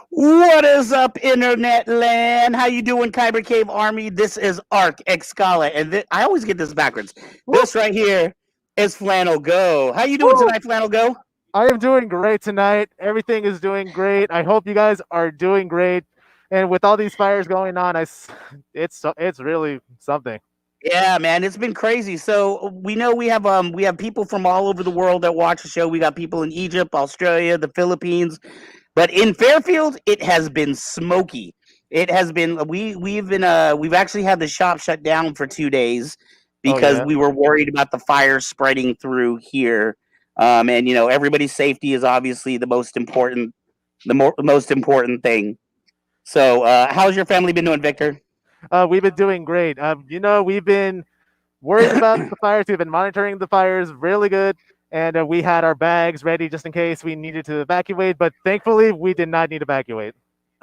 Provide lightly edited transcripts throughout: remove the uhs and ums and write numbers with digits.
What is up, internet land? How you doing, Kyber Cave Army? This is Arc Xcala, and I always get this backwards. Woo, This right here is Flannel Go. How you doing woo. tonight, Flannel Go? I am doing great tonight. Everything is doing great. I hope you guys are doing great. And with all these fires going on, it's really something. Yeah, man, it's been crazy. So we have people from all over the world that watch the show. We got people in Egypt, Australia, the Philippines, but in Fairfield, it has been smoky. It has been we've actually had the shop shut down for 2 days Oh because yeah. we were worried about the fire spreading through here. And everybody's safety is obviously the most important thing. So, how's your family been doing, Victor? We've been doing great. We've been worried about the fires. We've been monitoring the fires really good, and we had our bags ready just in case we needed to evacuate. But thankfully, we did not need to evacuate.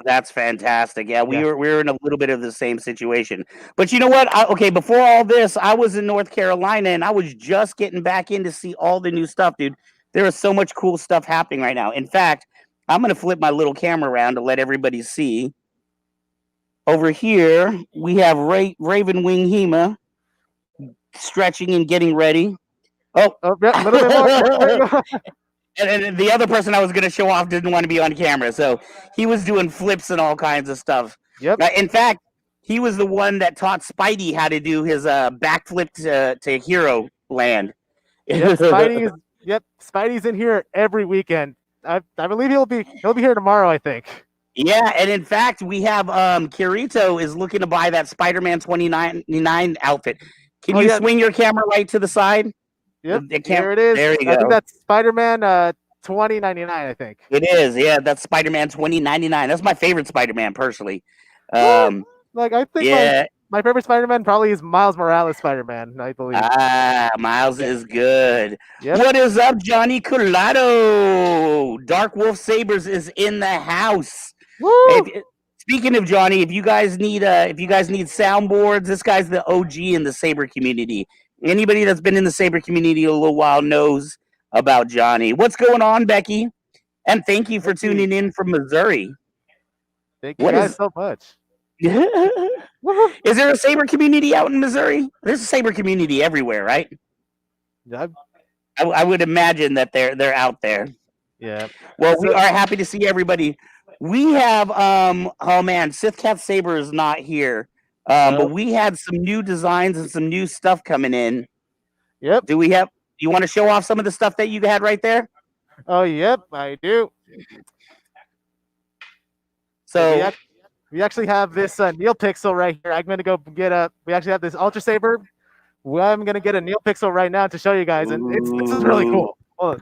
That's fantastic. Yeah, we Yeah. were we were in a little bit of the same situation. But you know what? Okay, before all this, I was in North Carolina and I was just getting back in to see all the new stuff, dude. There is so much cool stuff happening right now. In fact, I'm gonna flip my little camera around to let everybody see. Over here, we have Raven Wing Hema stretching and getting ready. Oh, Oh, yeah, a little bit more. There you go. and the other person I was going to show off didn't want to be on camera, so he was doing flips and all kinds of stuff. Yep. In fact, he was the one that taught Spidey how to do his backflip to Hero Land. Yep. Spidey is. Yep. Spidey's in here every weekend. I believe he'll be here tomorrow. I think. Yeah, and in fact, we have Kirito is looking to buy that Spider-Man 2099 outfit. Can Oh you yeah. swing your camera right to the side? Yep. It can't. Here it is. There you I think go. that's Spider-Man 2099. I think. It is. Yeah, that's Spider-Man 2099. That's my favorite Spider-Man personally. What? Um, Like I think yeah. my favorite Spider-Man probably is Miles Morales Spider-Man. I believe. Miles is good. Yep. What is up, Johnny Colado? Dark Wolf Sabers is in the house. Woo! Speaking of Johnny, if you guys need soundboards, this guy's the OG in the Saber community. Anybody that's been in the Saber community a little while knows about Johnny. What's going on, Becky? And thank you for Thank you. tuning in from Missouri. Thank you What guys is so much. Is Woo! there a Saber community out in Missouri? There's a Saber community everywhere, right? Yeah. I would imagine that they're out there. Yeah. Well, we So, are happy to see everybody. We have oh man, Sith Cat Saber is not here. But oh, we had some new designs and some new stuff coming in. yep. Do we have you want to show off some of the stuff that you had right there? Oh, yep. I do. So So we actually have this NeoPixel right here. I'm gonna go get a. We actually have this Ultra Saber. Well, I'm gonna get a NeoPixel right now to show you guys, and this is really ooh. cool. Hold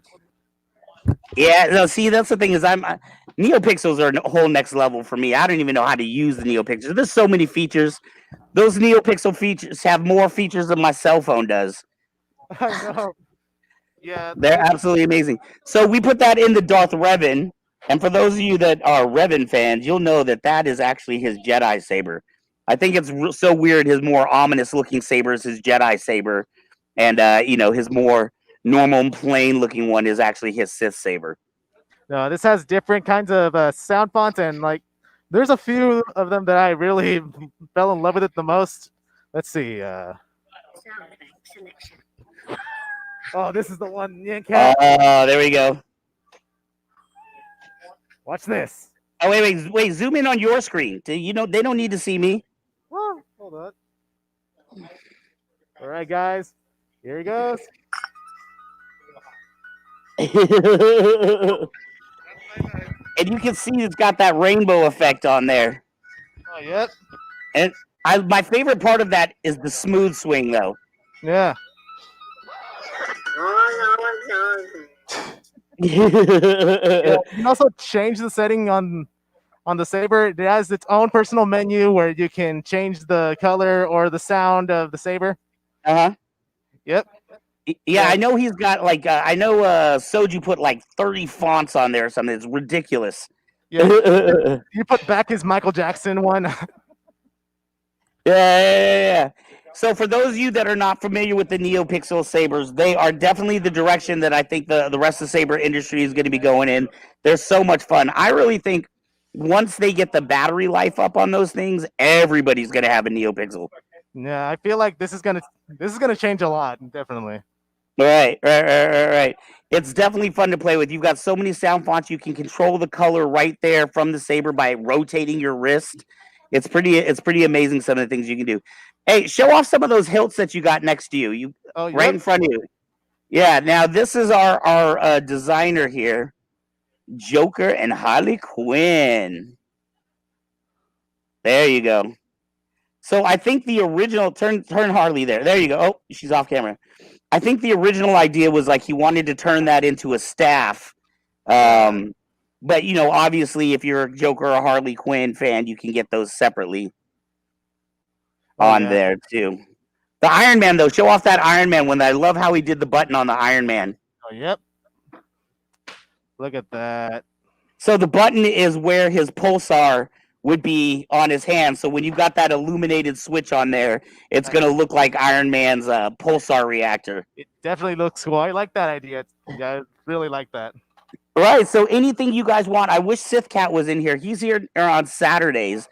on. Yeah, no, see that's the thing is NeoPixels are a whole next level for me. I don't even know how to use the NeoPixels. There's so many features. Those NeoPixel features have more features than my cell phone does. I know. Yeah. They're absolutely amazing. So we put that in the Darth Revan, and for those of you that are Revan fans, you'll know that that is actually his Jedi saber. I think it's so weird. His more ominous looking saber is his Jedi saber, and his more normal plain looking one is actually his Sith saber. No, this has different kinds of sound fonts, and like, there's a few of them that I really fell in love with it the most. Let's see. Oh, this is the one. Yeah, cat. Oh, there we go. Watch this. Oh wait, zoom in on your screen. They don't need to see me. Whoa, hold on. All right, guys. Here he goes. And you can see it's got that rainbow effect on there. Oh, yep. And my favorite part of that is the smooth swing, though. Yeah. Yeah. You can also change the setting on the saber. It has its own personal menu where you can change the color or the sound of the saber. Uh-huh. Yep. Yeah, I know he's got like I know Soju put like 30 fonts on there or something. It's ridiculous. Yeah. You put back his Michael Jackson one. Yeah. So for those of you that are not familiar with the NeoPixel sabers, they are definitely the direction that I think the rest of the saber industry is going to be going in. They're so much fun. I really think once they get the battery life up on those things, everybody's gonna have a NeoPixel. Yeah, I feel like this is gonna change a lot, definitely. Right. It's definitely fun to play with. You've got so many sound fonts. You can control the color right there from the Saber by rotating your wrist. It's pretty amazing some of the things you can do. Hey, show off some of those hilts that you got next to you. Oh, Right yep. in front of you. Yeah. Now this is our designer here, Joker and Harley Quinn. There you go. So I think the original turn Harley there. There you go. Oh, she's off camera. I think the original idea was like he wanted to turn that into a staff. But obviously, if you're a Joker or a Harley Quinn fan, you can get those separately on there too. The Iron Man though, show off that Iron Man one. I love how he did the button on the Iron Man. Oh, yep. Look at that. So the button is where his pulsar would be on his hand. So when you've got that illuminated switch on there, it's going to look like Iron Man's pulsar reactor. It definitely looks cool. I like that idea. Yeah, I really like that. Right. So anything you guys want, I wish Sith Cat was in here. He's here on Saturdays.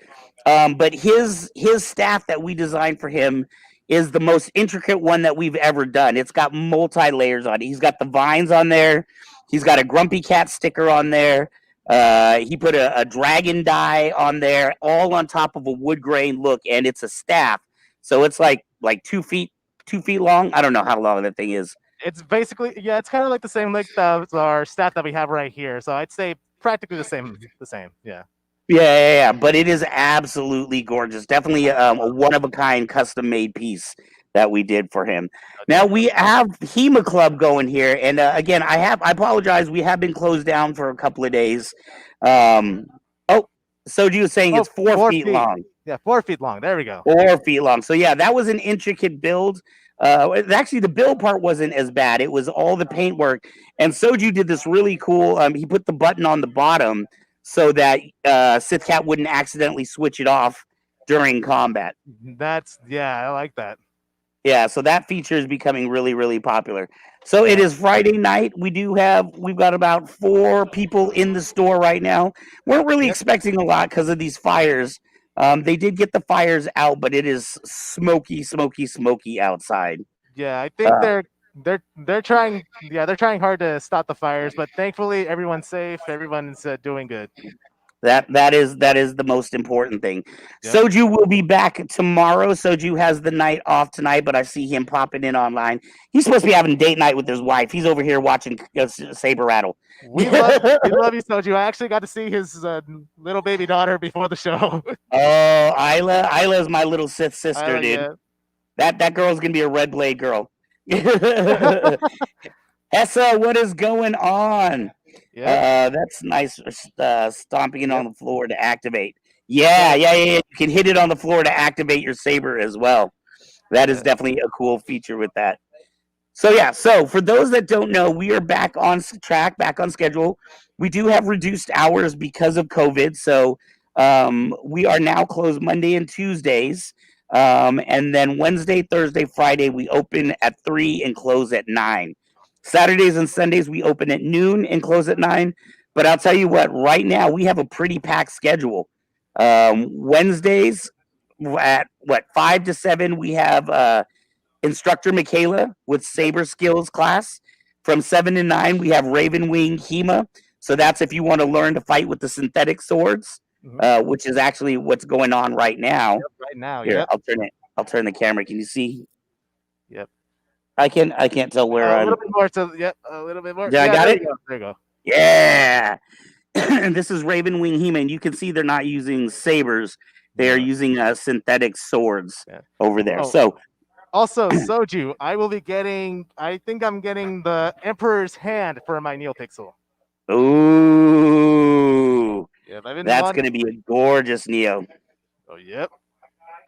But his staff that we designed for him is the most intricate one that we've ever done. It's got multi-layers on it. He's got the vines on there. He's got a Grumpy Cat sticker on there. He put a dragon die on there, all on top of a wood grain look, and it's a staff. So it's like 2 feet long. I don't know how long that thing is. It's basically, yeah, it's kind of like the same length as our staff that we have right here. So I'd say practically the same. Yeah. Yeah. But it is absolutely gorgeous. Definitely a one-of-a-kind custom-made piece that we did for him. Now we have Hema Club going here, and again, I apologize. We have been closed down for a couple of days. Soju is saying it's 4 feet long. Yeah, 4 feet long. There we go. 4 feet long. So yeah, that was an intricate build. Actually, the build part wasn't as bad. It was all the paintwork. And Soju did this really cool. He put the button on the bottom so that Sith Cat wouldn't accidentally switch it off during combat. I like that. Yeah, so that feature is becoming really, really popular. So it is Friday night. We've got about 4 people in the store right now. We're really expecting a lot because of these fires. They did get the fires out, but it is smoky outside. Yeah, I think they're trying. Yeah, they're trying hard to stop the fires, but thankfully everyone's safe. Everyone's doing good. That is the most important thing. Yep. Soju will be back tomorrow. Soju has the night off tonight, but I see him popping in online. He's supposed to be having date night with his wife. He's over here watching Saber Rattle. We love you, Soju. I actually got to see his little baby daughter before the show. Oh, Isla is my little Sith sister, dude. Yeah. That girl's gonna be a red blade girl. Essa, what is going on? Yeah. That's nice. Stomping it on the floor to activate. Yeah. You can hit it on the floor to activate your saber as well. That is definitely a cool feature with that. So for those that don't know, we are back on track, back on schedule. We do have reduced hours because of COVID. So we are now closed Monday and Tuesdays. And then Wednesday, Thursday, Friday, we open at 3 and close at 9. Saturdays and Sundays, we open at noon and close at 9. But I'll tell you what, right now, we have a pretty packed schedule. Wednesdays at 5 to 7, we have Instructor Michaela with Saber Skills class. From 7 to 9, we have Raven Wing Hema. So that's if you want to learn to fight with the synthetic swords, which is actually what's going on right now. Yep, right now, Here, I'll turn the camera. Can you see? Yep. I can't tell where I'm. A little bit more. A little bit more. Yeah, I got it. There you go. Yeah. This is Raven Wing Hema, and you can see they're not using sabers; they are using synthetic swords over there. So, also Soju, I think I'm getting the Emperor's Hand for my NeoPixel. Ooh, that's gonna be a gorgeous Neo. Oh, yep.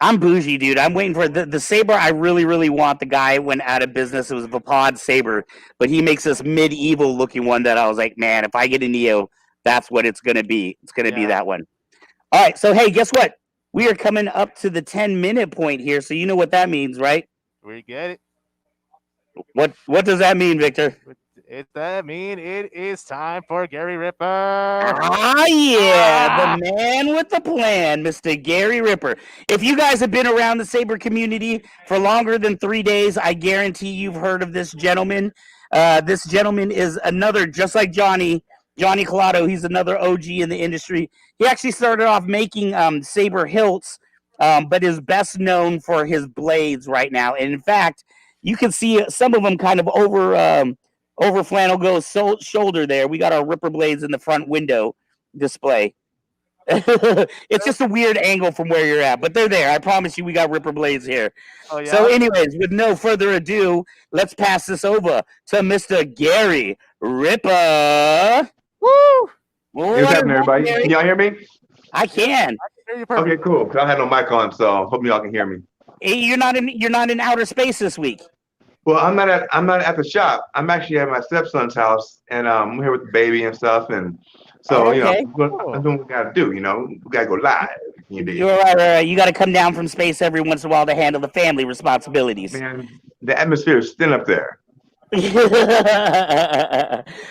I'm bougie, dude. I'm waiting for the saber. I really, really want. The guy went out of business. It was Vapod saber, but he makes this medieval looking one that I was like, man, if I get a Neo, that's what it's gonna be. It's gonna be that one. All right. So hey, guess what? We are coming up to the 10-minute point here. So you know what that means, right? We get it. What does that mean, Victor? it is time for Gary Ripper. Ah, yeah, the man with the plan, Mr. Gary Ripper. If you guys have been around the Saber community for longer than 3 days, I guarantee you've heard of this gentleman. This gentleman is another, just like Johnny Collado. He's another OG in the industry. He actually started off making Saber hilts, but is best known for his blades right now. And in fact, you can see some of them kind of over Flannel goes shoulder there. We got our Ripper blades in the front window display. It's just a weird angle from where you're at, but they're there. I promise you, we got Ripper blades here. Oh, yeah? So, anyways, with no further ado, let's pass this over to Mr. Gary Ripper. Woo! What's happening, everybody? Can y'all hear me? I can. Hear you perfect. Okay, cool. 'Cause I had no mic on, so hope y'all can hear me. Hey, you're not in outer space this week. Well, I'm not at the shop. I'm actually at my stepson's house, and I'm here with the baby and stuff. And so, Okay. I'm doing what we gotta do. We gotta go live. You're right. You got to come down from space every once in a while to handle the family responsibilities. Man, the atmosphere is thin up there.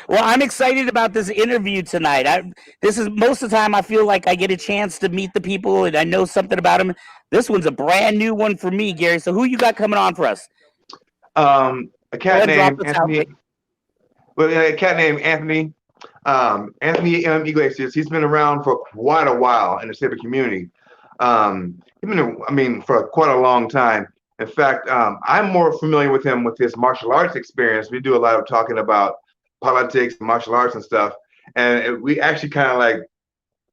Well, I'm excited about this interview tonight. This is most of the time I feel like I get a chance to meet the people and I know something about them. This one's a brand new one for me, Gary. So who you got coming on for us? A cat named Anthony. A cat named Anthony. Anthony Iglesias. He's been around for quite a while in the Saber community. For quite a long time. In fact, I'm more familiar with him with his martial arts experience. We do a lot of talking about politics, martial arts, and stuff. And we actually kind of like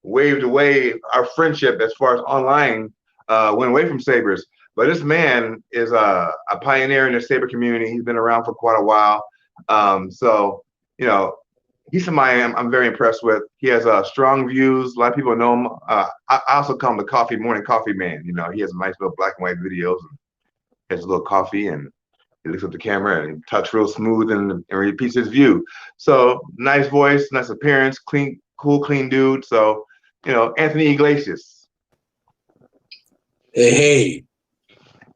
waved away our friendship as far as online went away from Sabers. But this man is a pioneer in the Saber community. He's been around for quite a while. He's somebody I'm very impressed with. He has strong views. A lot of people know him. I also call him the morning coffee man. He has nice little black and white videos. And has a little coffee and he looks at the camera and talks real smooth and repeats his view. So nice voice, nice appearance, clean dude. So, Anthony Iglesias. Hey.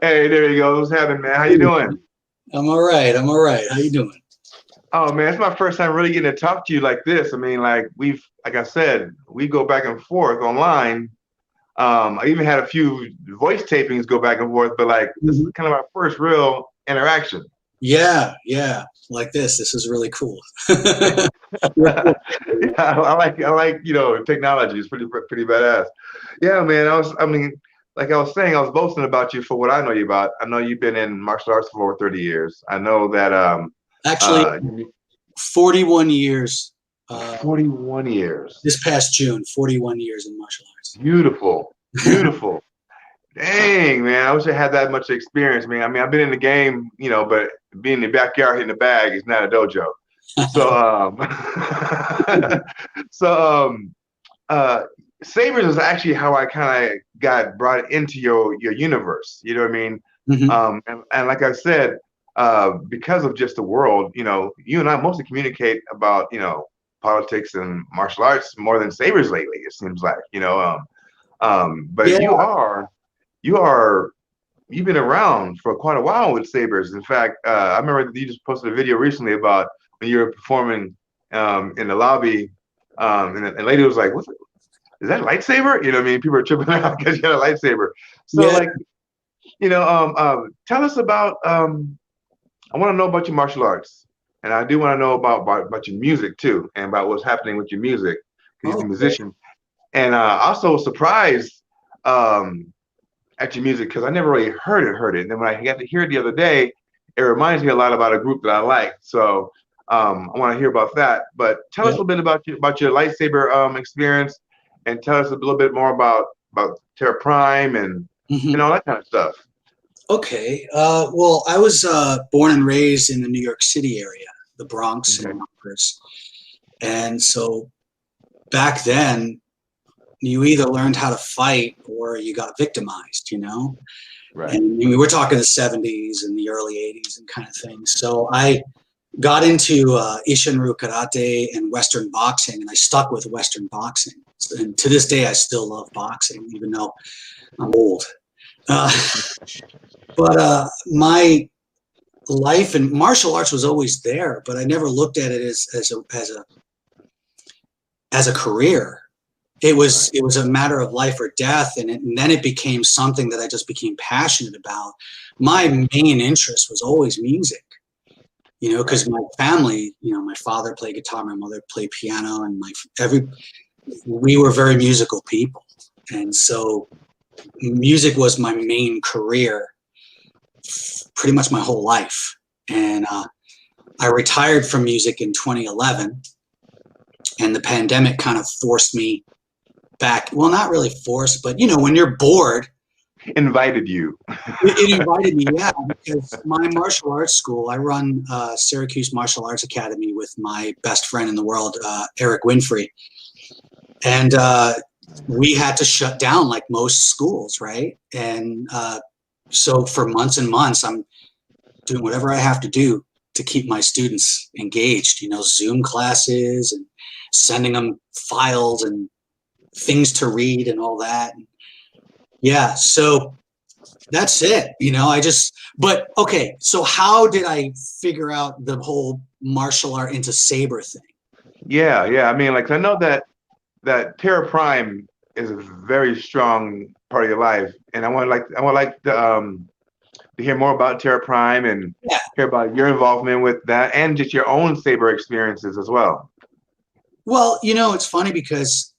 Hey, there you go. What's happening, man? How you doing? I'm all right. How you doing? Oh man, it's my first time really getting to talk to you like this. I mean, like I said, we go back and forth online. I even had a few voice tapings go back and forth, but this is kind of our first real interaction. Yeah, like this. This is really cool. Yeah, I like technology. It's pretty badass. Yeah, man. I was saying, I was boasting about you for what I know you about. I know you've been in martial arts for over 30 years. I know that actually 41 years. 41 years. This past June, 41 years in martial arts. Beautiful. Dang, man. I wish I had that much experience, man. I mean, I've been in the game, but being in the backyard hitting the bag is not a dojo. Sabers is actually how I kind of got brought into your universe. You know what I mean? Mm-hmm. And like I said, because of just the world, you and I mostly communicate about, politics and martial arts more than Sabers lately, it seems like, but yeah. You've been around for quite a while with Sabers. In fact, I remember that you just posted a video recently about when you were performing in the lobby, and a lady was like, is that a lightsaber? You know what I mean? People are tripping out because you had a lightsaber. So tell us about, I want to know about your martial arts. And I do want to know about your music too, and about what's happening with your music, because he's a musician. And also surprised at your music, because I never really heard it. And then when I got to hear it the other day, it reminds me a lot about a group that I like. So I want to hear about that. But tell us a little bit about your lightsaber experience, and tell us a little bit more about Terra Prime and all that kind of stuff. Okay. Well, I was born and raised in the New York City area, the Bronx and Yonkers. And so back then, you either learned how to fight or you got victimized, Right. And we were talking the 70s and the early 80s and kind of things. So I got into Ishinryu karate and Western boxing, and I stuck with Western boxing. And to this day, I still love boxing, even though I'm old. But my life and martial arts was always there, but I never looked at it as a career. It was a matter of life or death, and then it became something that I just became passionate about. My main interest was always music, because my family, my father played guitar, my mother played piano, and we were very musical people, and so music was my main career pretty much my whole life. And I retired from music in 2011, and the pandemic kind of forced me back. Well, not really forced, but when you're bored, Invited you. it invited me, yeah, because my martial arts school, I run Syracuse Martial Arts Academy with my best friend in the world, Eric Winfrey. And we had to shut down like most schools, right? And so for months and months, I'm doing whatever I have to do to keep my students engaged, Zoom classes and sending them files and things to read and all that. Yeah, so that's it. But okay, so how did I figure out the whole martial art into Saber thing? Yeah. I mean, like, I know that Terra Prime is a very strong part of your life, and I want to hear more about Terra Prime and hear about your involvement with that and just your own Saber experiences as well. Well, it's funny because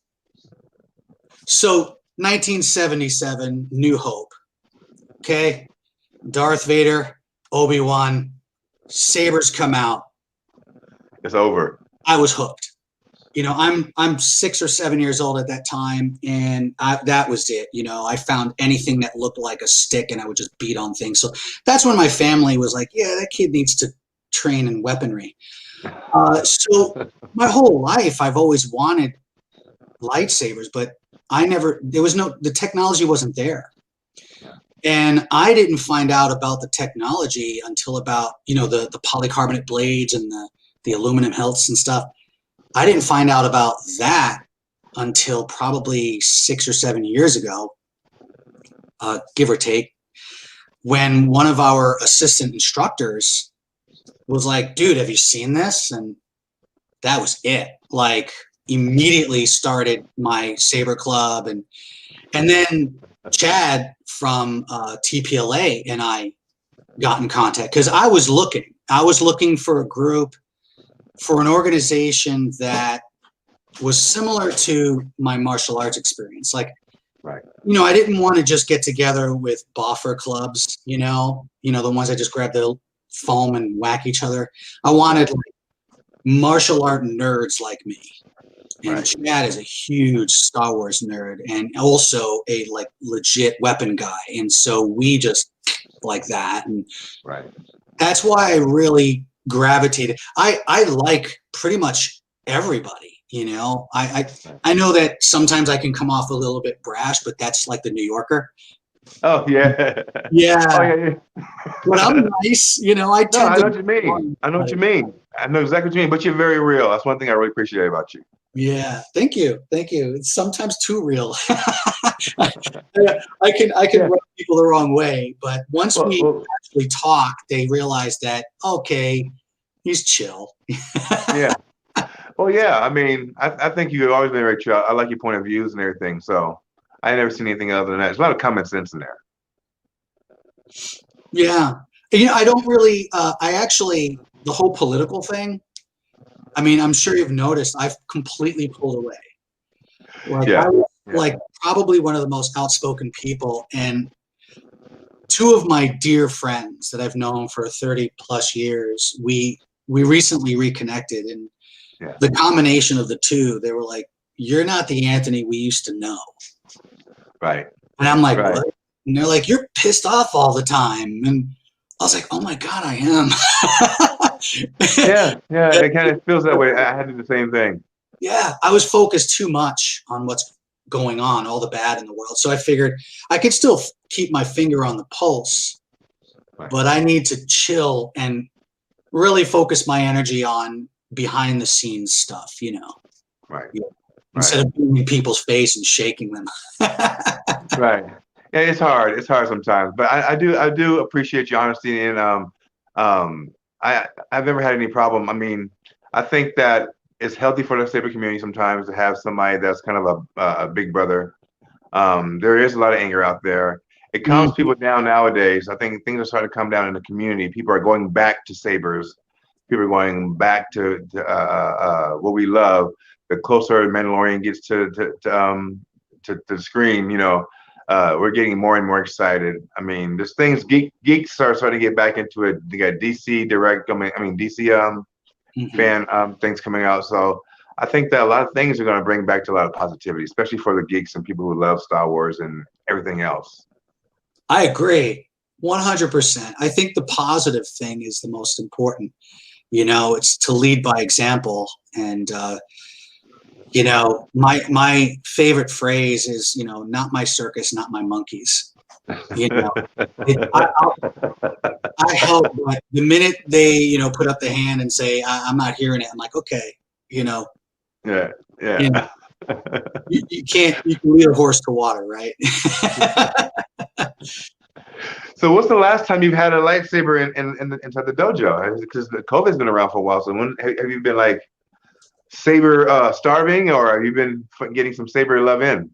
1977, New Hope. Okay, Darth Vader, Obi-Wan, sabers come out. It's over. I was hooked. I'm 6 or 7 years old at that time, and that was it. I found anything that looked like a stick, and I would just beat on things. So that's when my family was like, "Yeah, that kid needs to train in weaponry." So my whole life, I've always wanted lightsabers, but the technology wasn't there. And I didn't find out about the technology until about, the polycarbonate blades and the aluminum hilts and stuff. I didn't find out about that until probably 6 or 7 years ago, give or take, when one of our assistant instructors was like, "Dude, have you seen this?" And that was it. Like, immediately started my Saber Club, and then Chad from TPLA and I got in contact because I was looking for a group, for an organization that was similar to my martial arts experience. Like, right. I didn't want to just get together with boffer clubs, the ones that just grab the foam and whack each other. I wanted martial art nerds like me. And Chad is a huge Star Wars nerd and also a legit weapon guy. And so we just like that. And that's why I really gravitated. I like pretty much everybody, I know that sometimes I can come off a little bit brash, but that's like the New Yorker. Oh yeah. Yeah. Oh yeah. But I'm nice, I know what you mean. I know what you mean. I know exactly what you mean, but you're very real. That's one thing I really appreciate about you. Yeah, thank you. It's sometimes too real. I can rub people the wrong way, but once we actually talk, they realize that okay, he's chill. Yeah. Well, yeah. I mean, I think you've always been very chill. I like your point of views and everything. So I never seen anything other than that. There's a lot of common sense in there. Yeah, I don't really. The whole political thing. I mean, I'm sure you've noticed I've completely pulled away. I was probably one of the most outspoken people, and two of my dear friends that I've known for 30 plus years, we recently reconnected, and the combination of the two, they were like, "You're not the Anthony we used to know." Right. And I'm like, "What?" And they're like, "You're pissed off all the time." And I was like, "Oh my God, I am." Yeah, it kind of feels that way. I had to do the same thing. Yeah, I was focused too much on what's going on, all the bad in the world. So I figured I could still keep my finger on the pulse, but I need to chill and really focus my energy on behind the scenes stuff, Right. Instead of being in people's face and shaking them. Right. Yeah, it's hard. It's hard sometimes, but I do appreciate your honesty, and I've never had any problem. I mean, I think that it's healthy for the Saber community sometimes to have somebody that's kind of a big brother. There is a lot of anger out there. It calms people down nowadays. I think things are starting to come down in the community. People are going back to sabers. People are going back to what we love. The closer Mandalorian gets to the screen, we're getting more and more excited. I mean, there's things geeks are starting to get back into it. They got DC Direct coming. I mean, DC fan things coming out. So I think that a lot of things are going to bring back to a lot of positivity, especially for the geeks and people who love Star Wars and everything else. I agree 100%. I think the positive thing is the most important. It's to lead by example. And, my favorite phrase is, not my circus, not my monkeys. I hope that the minute they, put up the hand and say, I'm not hearing it, I'm like, okay, Yeah. You can lead a horse to water, right? So what's the last time you've had a lightsaber inside the dojo? Because the COVID's been around for a while. So when have you been like saber starving, or have you been getting some saber love in?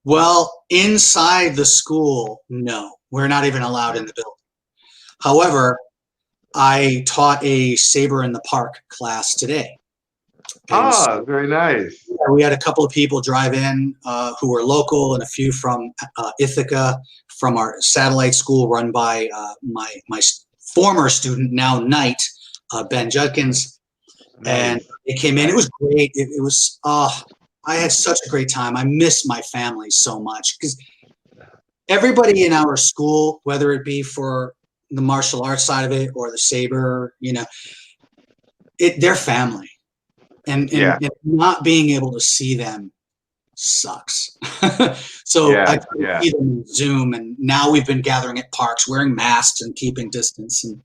Well, inside the school, no, we're not even allowed in the building. However, I taught a Saber in the Park class today. So, very nice. We had a couple of people drive in who were local, and a few from Ithaca, from our satellite school run by my former student, now Knight, Ben Judkins. Nice. And it came in. It was great. It was, I had such a great time. I miss my family so much because everybody in our school, whether it be for the martial arts side of it or the Saber, they're family. And not being able to see them sucks. So I see them in Zoom, and now we've been gathering at parks, wearing masks and keeping distance. And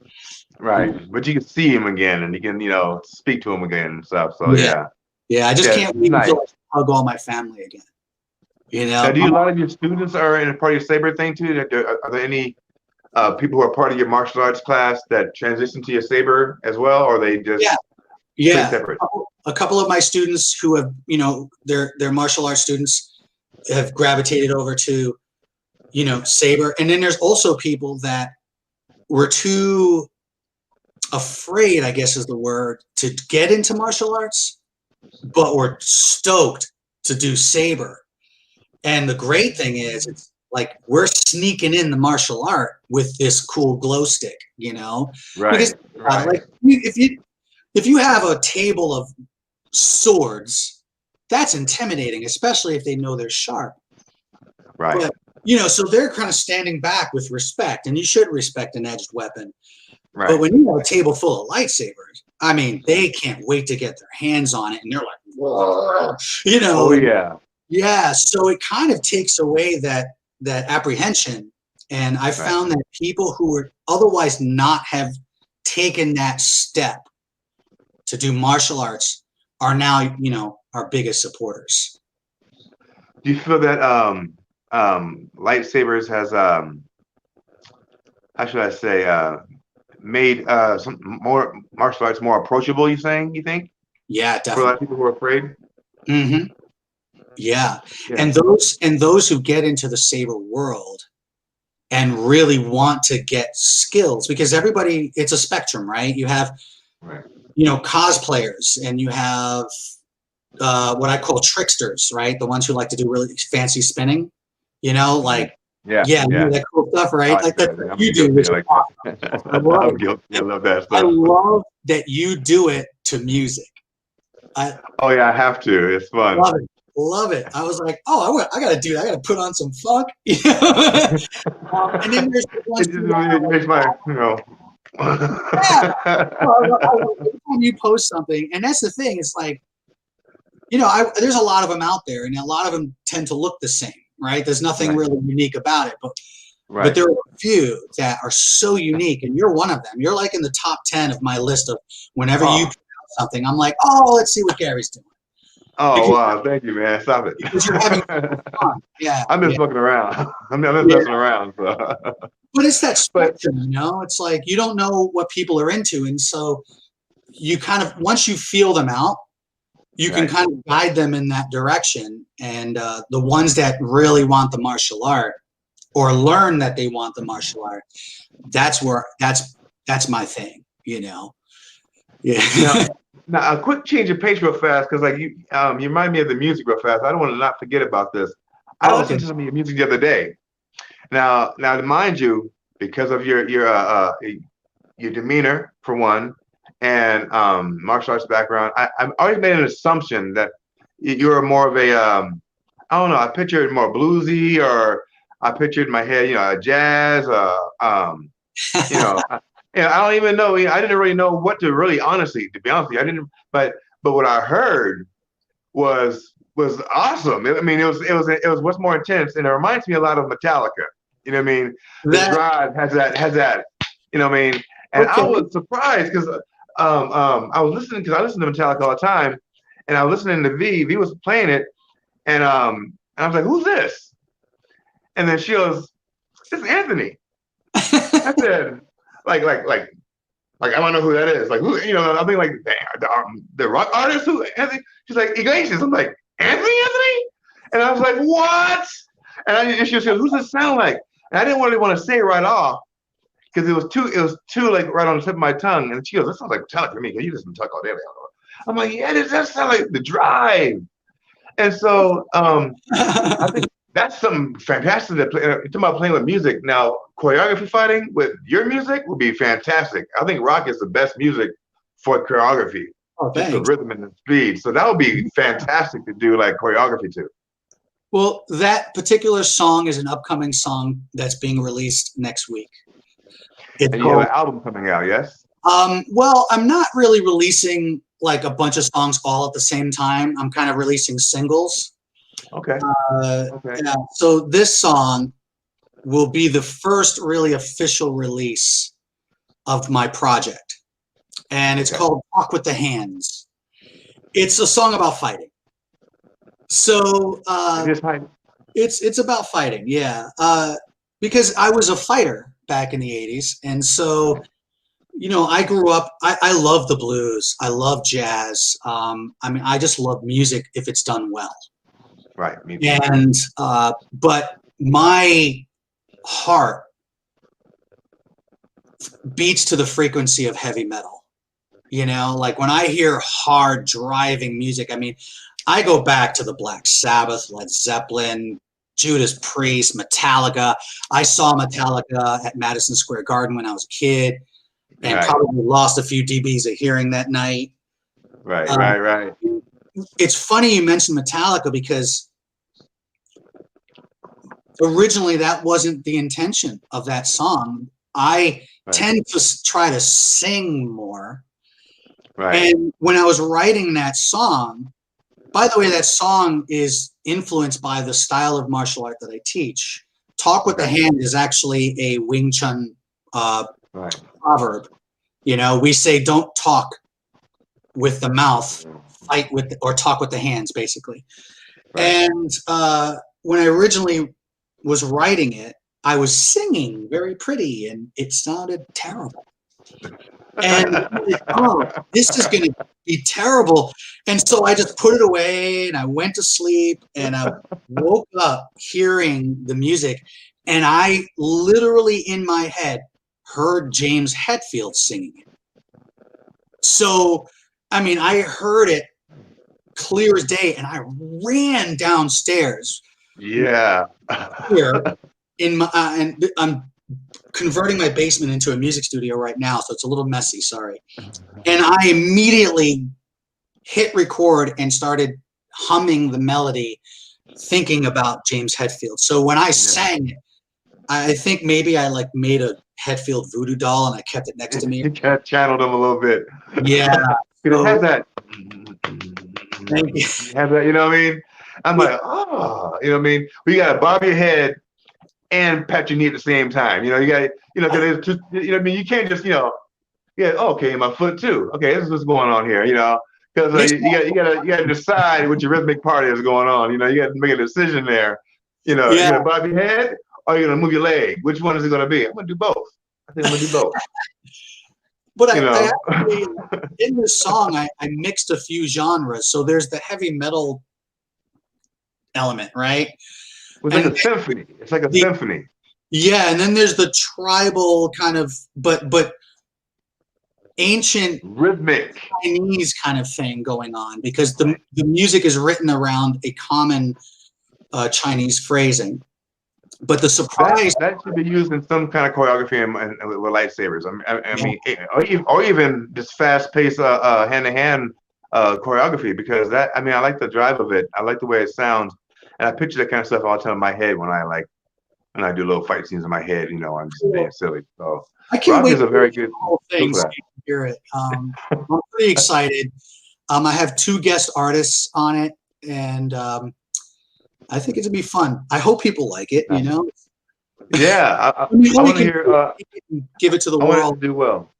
right, but you can see him again, and you can speak to him again and stuff. So yeah, I just can't wait until I hug all my family again. Now, do a lot of your students are in a part of your Saber thing too? Are there any people who are part of your martial arts class that transition to your Saber as well, or are they just separate? A couple of my students who have, they're martial arts students, have gravitated over to, Saber. And then there's also people that were too afraid, I guess is the word, to get into martial arts, but were stoked to do Saber. And the great thing is, it's like we're sneaking in the martial art with this cool glow stick, Right. Because like if you have a table of swords, that's intimidating, especially if they know they're sharp. Right. But, so they're kind of standing back with respect, and you should respect an edged weapon. Right. But when you have a table full of lightsabers, I mean, they can't wait to get their hands on it, and they're like, whoa, Oh yeah. Yeah. So it kind of takes away that apprehension. And I found that people who would otherwise not have taken that step to do martial arts are now, our biggest supporters. Do you feel that lightsabers has how should I say made some more martial arts more approachable? You think? Yeah, definitely. For a lot of people who are afraid. Mm-hmm. Yeah. And those who get into the Saber world and really want to get skills, because everybody, it's a spectrum, right? You have cosplayers, and you have what I call tricksters, right? The ones who like to do really fancy spinning, like that cool stuff, right? Like that's what you do. I love that stuff. I love that you do it to music. I have to. It's fun. Love it. I was like, I got to do that. I got to put on some funk. And then there's the ones it makes my, every time you post something, and that's the thing. It's like, there's a lot of them out there, and a lot of them tend to look the same, right? There's nothing really unique about it, but there are a few that are so unique, and you're one of them. You're like in the top 10 of my list of whenever you put out something, I'm like, let's see what Gary's doing. Oh Because, wow, thank you, man. Stop it. because you're having fun. Yeah. I'm just Yeah. fucking around. I'm just Yeah. messing around. So. But it's that But spectrum, you know? It's like you don't know what people are into. And so you kind of, once you feel them out, you can Right. kind of guide them in that direction. And the ones that really want the martial art or learn that they want the martial art, that's my thing, you know? Yeah. now a quick change of pace real fast, because like you remind me of the music real fast. I don't want to not forget about this. I Oh, listened okay. to some of your music the other day. Now, mind you, because of your demeanor for one, and martial arts background, I've always made an assumption that you're more of a I don't know. I pictured more bluesy, or I pictured in my head, jazz. I don't even know. I didn't really know what to really, honestly, to be honest with you, I didn't. But what I heard was awesome. I mean, it was what's more intense, and it reminds me a lot of Metallica. You know what I mean? The drive has that. You know what I mean? And I was surprised because I was listening, because I listen to Metallica all the time, and I was listening to V. V was playing it, and I was like, "Who's this?" And then she goes, "It's Anthony." I said, like I don't know who that is. Like, who? I think like the rock artist who Anthony. She's like, Iglesias. I'm like, Anthony. And I was like, what? And she goes, who's this sound like? And I didn't really want to say it right off, because it was too like right on the tip of my tongue. And she goes, that sounds like Metallica to me, because you listen to Metallica all day. I'm like, yeah, does that sound like the drive? And so I think that's something fantastic to play. Talking about playing with music. Now, choreography fighting with your music would be fantastic. I think rock is the best music for choreography. Oh, just the rhythm and the speed. So that would be fantastic to do like choreography to. Well, that particular song is an upcoming song that's being released next week. And you have an album coming out, yes? Well, I'm not really releasing like a bunch of songs all at the same time. I'm kind of releasing singles. Okay. Yeah, so this song will be the first really official release of my project, and it's called "Talk with the Hands." It's a song about fighting. So it's about fighting, yeah. Because I was a fighter back in the '80s, and so I grew up. I love the blues. I love jazz. I mean, I just love music if it's done well. Right. Me too. And but my heart beats to the frequency of heavy metal. Like when I hear hard driving music, I mean, I go back to the Black Sabbath, Led Zeppelin, Judas Priest, Metallica. I saw Metallica at Madison Square Garden when I was a kid, and probably lost a few dBs of hearing that night. Right. It's funny you mentioned Metallica, because originally that wasn't the intention of that song. I tend to try to sing more. And when I was writing that song, by the way, that song is influenced by the style of martial art that I teach. Talk with the hand is actually a Wing Chun proverb. We say don't talk with the mouth, fight with or talk with the hands, basically. And when I originally was writing it, I was singing very pretty, and it sounded terrible. And this is going to be terrible. And so I just put it away, and I went to sleep, and I woke up hearing the music, and I literally in my head heard James Hetfield singing it. So, I mean, I heard it clear as day, and I ran downstairs. Yeah. Here in my and I'm converting my basement into a music studio right now, so it's a little messy, sorry. And I immediately hit record and started humming the melody, thinking about James Hetfield. So when I sang it, I think maybe I like made a Hetfield voodoo doll and I kept it next to me. You channeled him a little bit. Yeah. It has that. Thank you. Have that, you know what I mean? I'm like, oh, you know what I mean? We gotta bob your head and pat your knee at the same time. You got, because it's just, I mean, you can't just, okay, my foot too. Okay, this is what's going on here, because Because you gotta decide which rhythmic part is going on. You got to make a decision there. You gonna bob your head or you gonna move your leg. Which one is it gonna be? I'm gonna do both. I think I'm gonna do both. But I actually, in this song, I mixed a few genres. So there's the heavy metal element, right? It's like a symphony. It's like a symphony. Yeah, and then there's the tribal kind of, but ancient rhythmic Chinese kind of thing going on, because the music is written around a common Chinese phrasing. But the surprise that should be used in some kind of choreography and with lightsabers. I mean, or even just fast-paced hand-to-hand choreography, because I like the drive of it. I like the way it sounds, and I picture that kind of stuff all the time in my head when I do little fight scenes in my head. I'm just being silly. So I can't wait is a very good thing so you can hear it. I'm pretty excited. I have 2 guest artists on it, and I think it's gonna be fun. I hope people like it. Yeah, I want to hear. Give it to the I world. want it to do well.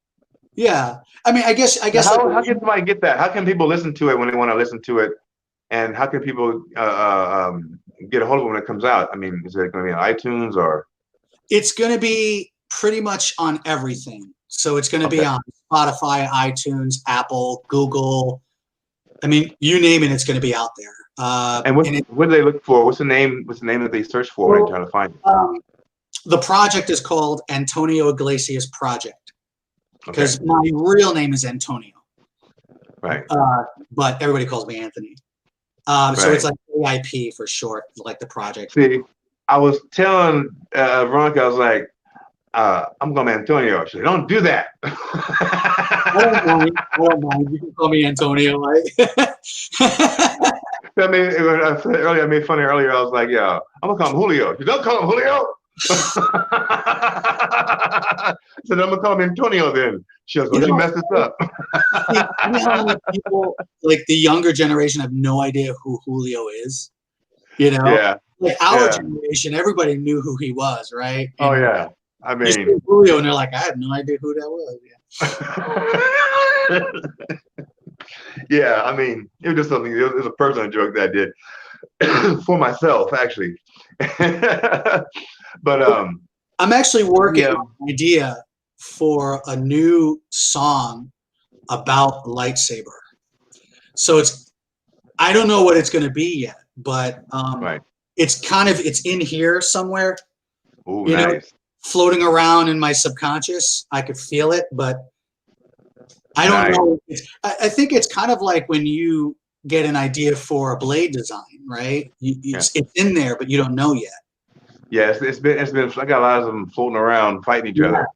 Yeah, I mean, I guess. How can somebody get that? How can people listen to it when they want to listen to it? And how can people get a hold of it when it comes out? I mean, is it going to be on iTunes or? It's going to be pretty much on everything. So it's going to be on Spotify, iTunes, Apple, Google. I mean, you name it, it's going to be out there. And what do they look for? What's the name? What's the name that they search for when they're trying to find it? The project is called Anthoney Iglesias Project, because my real name is Antonio. Right. But everybody calls me Anthony. So it's like AIP for short, like the project. See, I was telling Veronica, I was like, I'm going to be Antonio. She said, don't do that. I don't mind. You can call me Antonio. I made fun earlier. I was like, yeah, I'm going to call him Julio. You don't call him Julio? I said, I'm going to call him Antonio then. She goes, well, you messed this up. You know how many people, like the younger generation, have no idea who Julio is? Yeah. Like our generation, everybody knew who he was, right? And yeah. I mean, you say Julio, and they're like, I had no idea who that was. Yeah, I mean, it was just something. It was a personal joke that I did for myself, actually. But I'm actually working on an idea for a new song about lightsaber. So I don't know what it's going to be yet, but it's in here somewhere. Oh, nice. Floating around in my subconscious. I could feel it, but I don't know. I think it's kind of like when you get an idea for a blade design, right? It's in there, but you don't know yet. Yeah, it's been. I got a lot of them floating around fighting each other.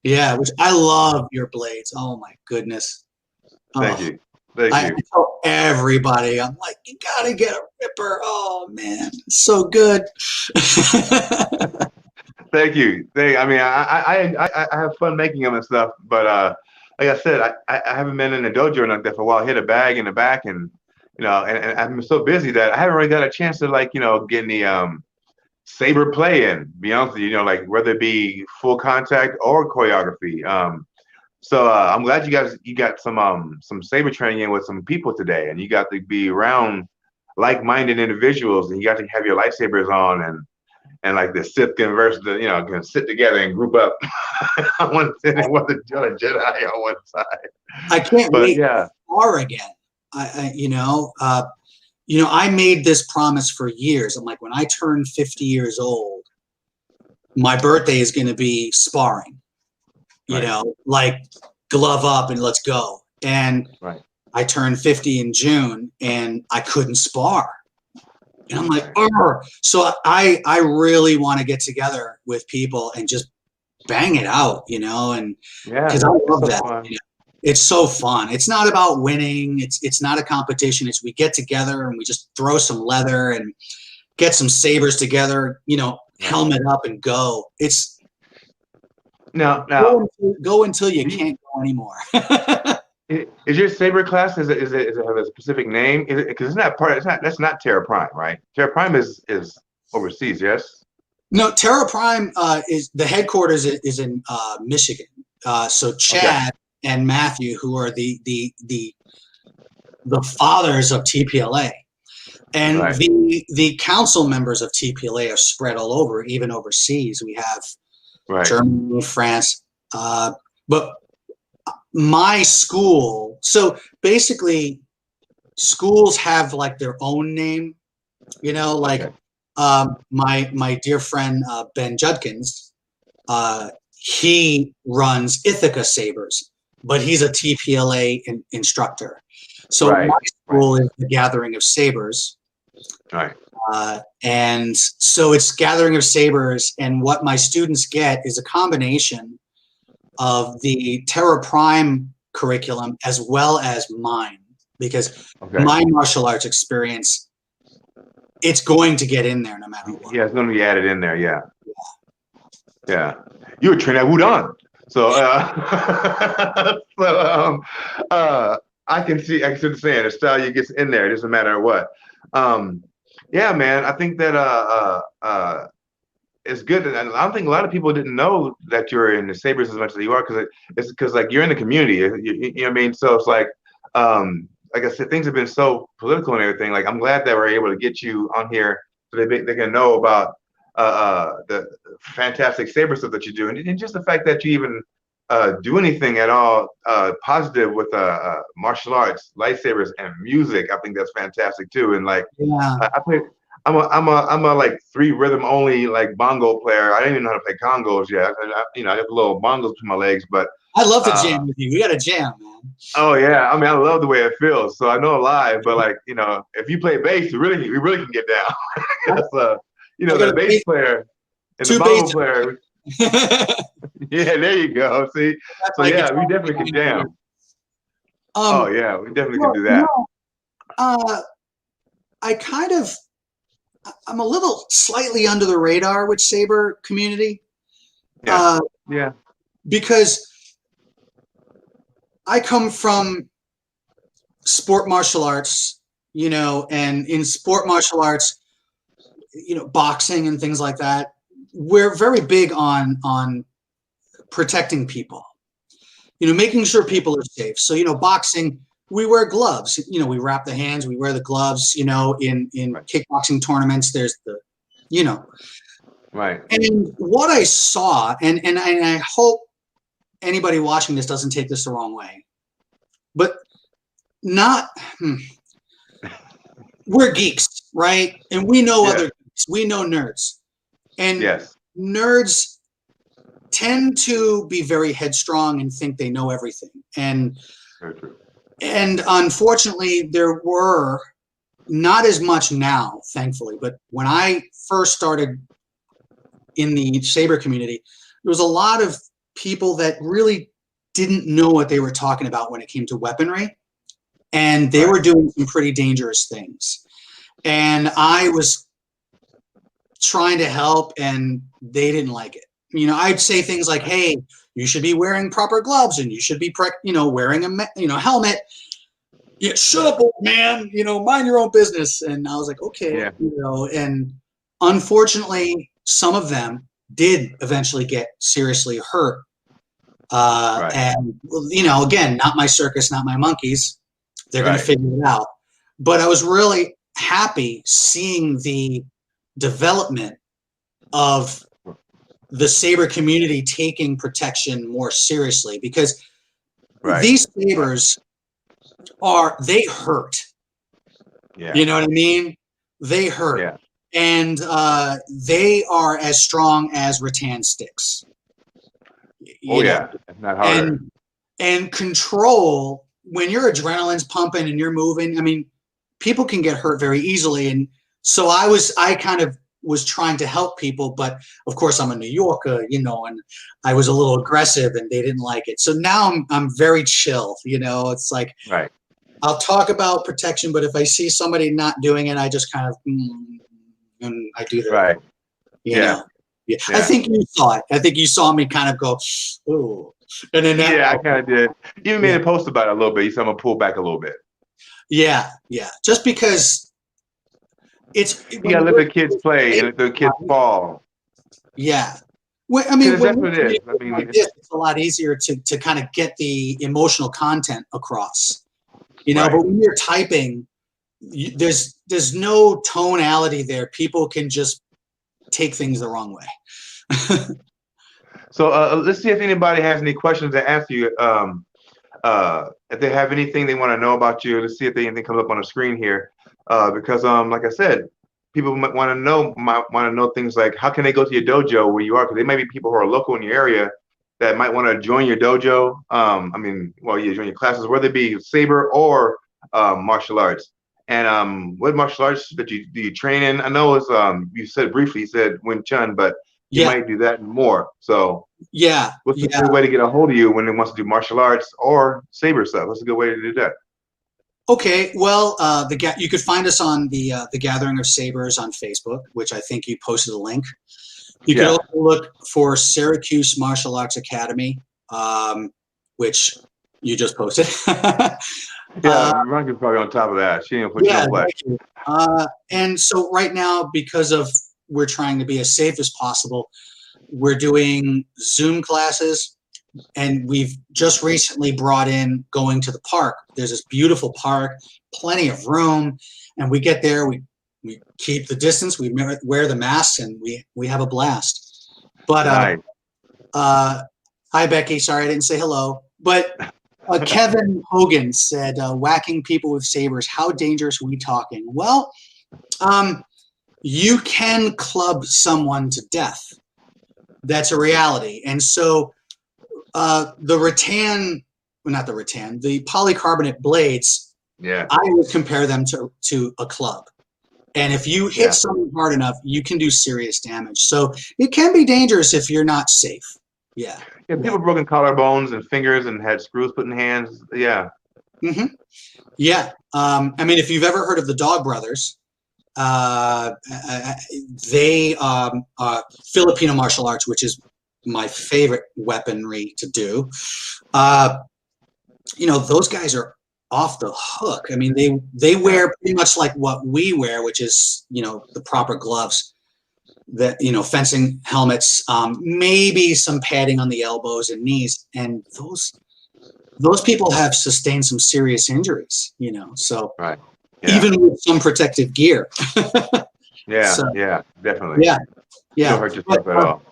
Yeah, which I love your blades. Oh my goodness. Thank you. I tell everybody, I'm like, you gotta get a ripper. Oh man, it's so good. Thank you. I mean, I have fun making them and stuff, but like I said, I haven't been in the dojo or nothing for a while. I hit a bag in the back, and and I'm so busy that I haven't really got a chance to get any saber play in. Be honest with you, like whether it be full contact or choreography. So I'm glad you got some saber training in with some people today, and you got to be around like-minded individuals, and you got to have your lightsabers on and like the Sith versus can sit together and group up on one side and one Jedi on one side. I can't wait far again. I made this promise for years. I'm like, when I turn 50 years old, my birthday is going to be sparring. Like glove up and let's go. And I turned 50 in June and I couldn't spar. And I'm like, so I really want to get together with people and just bang it out, and because I love that. It's so fun. It's not about winning. It's not a competition. It's we get together and we just throw some leather and get some sabers together, helmet up and go. It's go until you can't go anymore. Is your saber class is it have a specific name? Because it's not that's not Terra Prime, right? Terra Prime is overseas, yes. No, Terra Prime is the headquarters is in Michigan. So Chad and Matthew, who are the the fathers of TPLA. And Right. the council members of TPLA are spread all over, even overseas. We have Right. Germany, France, but my school. So basically, schools have like their own name. You know, like Okay. my dear friend Ben Judkins, he runs Ithaca Sabers, but he's a TPLA instructor. So Right. my school is the Gathering of Sabers. Right. And so it's Gathering of Sabers, and what my students get is a combination of the Terra Prime curriculum as well as mine, because my martial arts experience, it's going to get in there no matter what. Yeah, it's going to be added in there. Yeah. Yeah. You were trained at Wudon. So, I can see the saying, the style you gets in there. It doesn't matter what. Yeah, man. I think that it's good, and I don't think a lot of people didn't know that you're in the Sabres as much as you are, because it's because like you're in the community. You know what I mean? So it's like I said, things have been so political and everything. Like I'm glad that we're able to get you on here so they can know about the fantastic Saber stuff that you do, and just the fact that you even do anything at all positive with martial arts, lightsabers, and music. I think that's fantastic too. And like, I play. I'm a like 3 rhythm only like bongo player. I didn't even know how to play congos yet. I have little bongos between my legs, but I love to jam with you. We got to jam, man. Oh yeah, I mean I love the way it feels. So I know live, but like if you play bass, we really can get down. That's the bass player and the bongo player. Yeah, there you go. See, so yeah, we definitely can jam. Oh yeah, we definitely can do that. I'm a little slightly under the radar with Saber community. Yeah. Because I come from sport martial arts, and in sport martial arts, boxing and things like that, we're very big on protecting people, making sure people are safe. So, boxing, we wear gloves, we wrap the hands, we wear the gloves, in kickboxing tournaments, there's Right. And what I saw, and I hope anybody watching this doesn't take this the wrong way, but we're geeks, right? And we know other geeks, we know nerds. And nerds tend to be very headstrong and think they know everything. And very true. And unfortunately, there were not as much now, thankfully, but when I first started in the Saber community, there was a lot of people that really didn't know what they were talking about when it came to weaponry, and they were doing some pretty dangerous things. And I was trying to help, and they didn't like it. I'd say things like, "Hey, you should be wearing proper gloves, and you should be, wearing a, helmet. Yeah, shut up, old man. Mind your own business." And I was like, okay, And unfortunately, some of them did eventually get seriously hurt. And again, not my circus, not my monkeys. They're going to figure it out. But I was really happy seeing the development of the Saber community taking protection more seriously, because these sabers they hurt. Yeah. You know what I mean? They hurt. Yeah. And they are as strong as rattan sticks. It's not harder. And control, when your adrenaline's pumping and you're moving, I mean, people can get hurt very easily. And so I kind of was trying to help people, but of course I'm a New Yorker, and I was a little aggressive and they didn't like it. So now I'm very chill, it's like, I'll talk about protection, but if I see somebody not doing it, I just kind of, and I do that. Yeah. I think you saw it. I think you saw me kind of go, ooh. And then I kind of did. You even made a post about it a little bit. You said I'm going to pull back a little bit. Yeah. Just because you got to let the kids play and let the kids fall. Yeah. Well, I mean, that's what it is. It's a lot easier to kind of get the emotional content across. you know. Right. But when you're typing, there's no tonality there. People can just take things the wrong way. So let's see if anybody has any questions to ask you. If they have anything they want to know about you, let's see if anything comes up on the screen here. Because like I said, people might want to know things like how can they go to your dojo where you are? Because there might be people who are local in your area that might want to join your dojo. I mean, well, you join your classes, whether it be Saber or martial arts. And what martial arts that do you train in? I know it's you said briefly, you said Wing Chun, but you might do that and more. So what's a good way to get a hold of you when they wants to do martial arts or Saber stuff? What's a good way to do that? Okay, well, you could find us on the Gathering of Sabers on Facebook, which I think you posted a link. You could also look for Syracuse Martial Arts Academy, which you just posted. Ron's probably on top of that. She didn't put you on flash. And so right now, because of we're trying to be as safe as possible, we're doing Zoom classes, and we've just recently brought in going to the park. There's this beautiful park, plenty of room, and we get there, we keep the distance, we wear the masks, and we have a blast. But hi Becky, sorry I didn't say hello. But Kevin Hogan said, whacking people with sabers, how dangerous are we talking? Well, you can club someone to death. That's a reality. And so the polycarbonate blades, I would compare them to a club. And if you hit someone hard enough, you can do serious damage. So it can be dangerous if you're not safe. Yeah. Yeah, people broken collarbones and fingers and had screws put in hands. Yeah. Mm-hmm. Yeah. I mean, if you've ever heard of the Dog Brothers, they Filipino martial arts, which is my favorite weaponry to do. You know, those guys are off the hook. I mean, they wear pretty much like what we wear, which is, you know, the proper gloves, that, you know, fencing helmets, maybe some padding on the elbows and knees, and those people have sustained some serious injuries, you know. So even with some protective gear. Definitely. Yeah. Don't hurt yourself at all.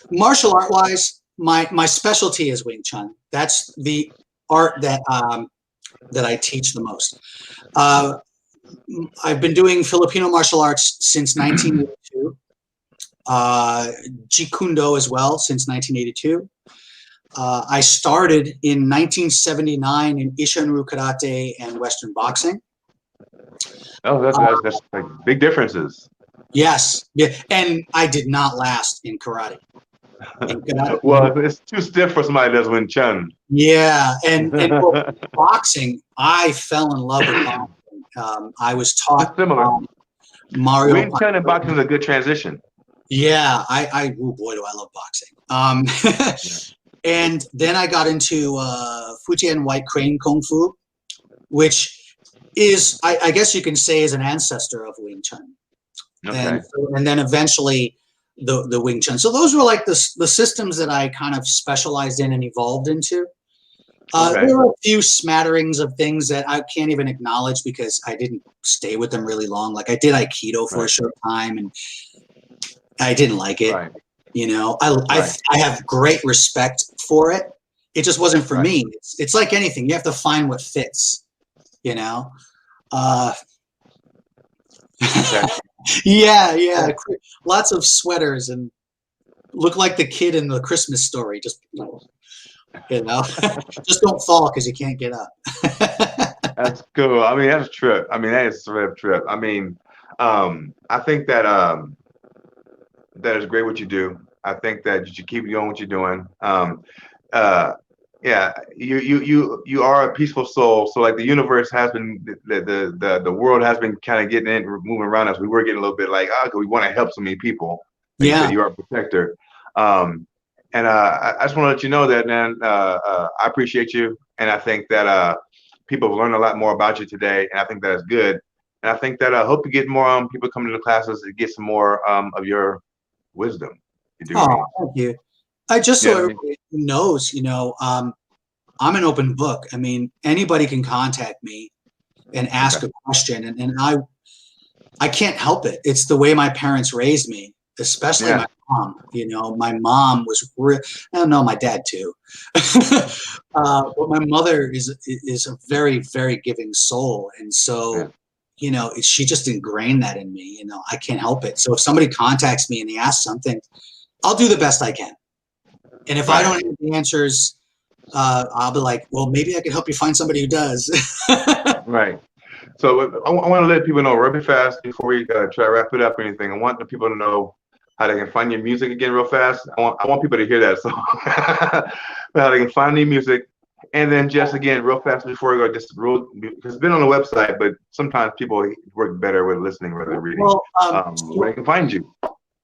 Martial art wise, my specialty is Wing Chun. That's the art that I teach the most. I've been doing Filipino martial arts since 1982. Jeet Kune Do as well since 1982. I started in 1979 in Ishinryu Karate and Western boxing. Oh, that's like big differences. Yes, yeah, and I did not last in karate. Well, it's too stiff for somebody that does Wing Chun. Yeah, and boxing, I fell in love with boxing. I was taught similar. Mario. Wing Chun and boxing is a good transition. Yeah, oh boy, do I love boxing. And then I got into Fujian White Crane Kung Fu, which is, I guess you can say, is an ancestor of Wing Chun. Okay. And then eventually the Wing Chun. So those were like the systems that I kind of specialized in and evolved into. There were a few smatterings of things that I can't even acknowledge because I didn't stay with them really long. Like I did Aikido for a short time, and I didn't like it. You know, I have great respect for it. It just wasn't for me. It's like anything. You have to find what fits, you know? Yeah. Lots of sweaters and look like the kid in the Christmas Story. Just, you know, just don't fall because you can't get up. That's cool. I mean, that's a trip. I mean, that is a trip. I mean, I think that that is great what you do. I think that you should keep doing what you're doing. You are a peaceful soul. So like the universe has been, the world has been kind of getting in, moving around us. We were getting a little bit like, we want to help so many people. Like you said, you are a protector. And I just want to let you know that, man, I appreciate you. And I think that people have learned a lot more about you today. And I think that is good. And I think that I hope to get more people coming to the classes to get some more of your wisdom. Thank you. So everybody knows, you know, I'm an open book. I mean, anybody can contact me. and ask a question. And I can't help it. It's the way my parents raised me, especially my mom. You know, my mom was I don't know, my dad too. But my mother is a very, very giving soul. And so, you know, she just ingrained that in me. You know, I can't help it. So if somebody contacts me and they ask something, I'll do the best I can. And if I don't have the answers, I'll be like, well, maybe I can help you find somebody who does. Right. So I want to let people know really fast before we try to wrap it up or anything. I want the people to know how they can find your music again real fast. I want people to hear that. So how they can find your music. And then just again, real fast before we go, just because it's been on the website, but sometimes people work better with listening rather than reading. Well, where they can find you.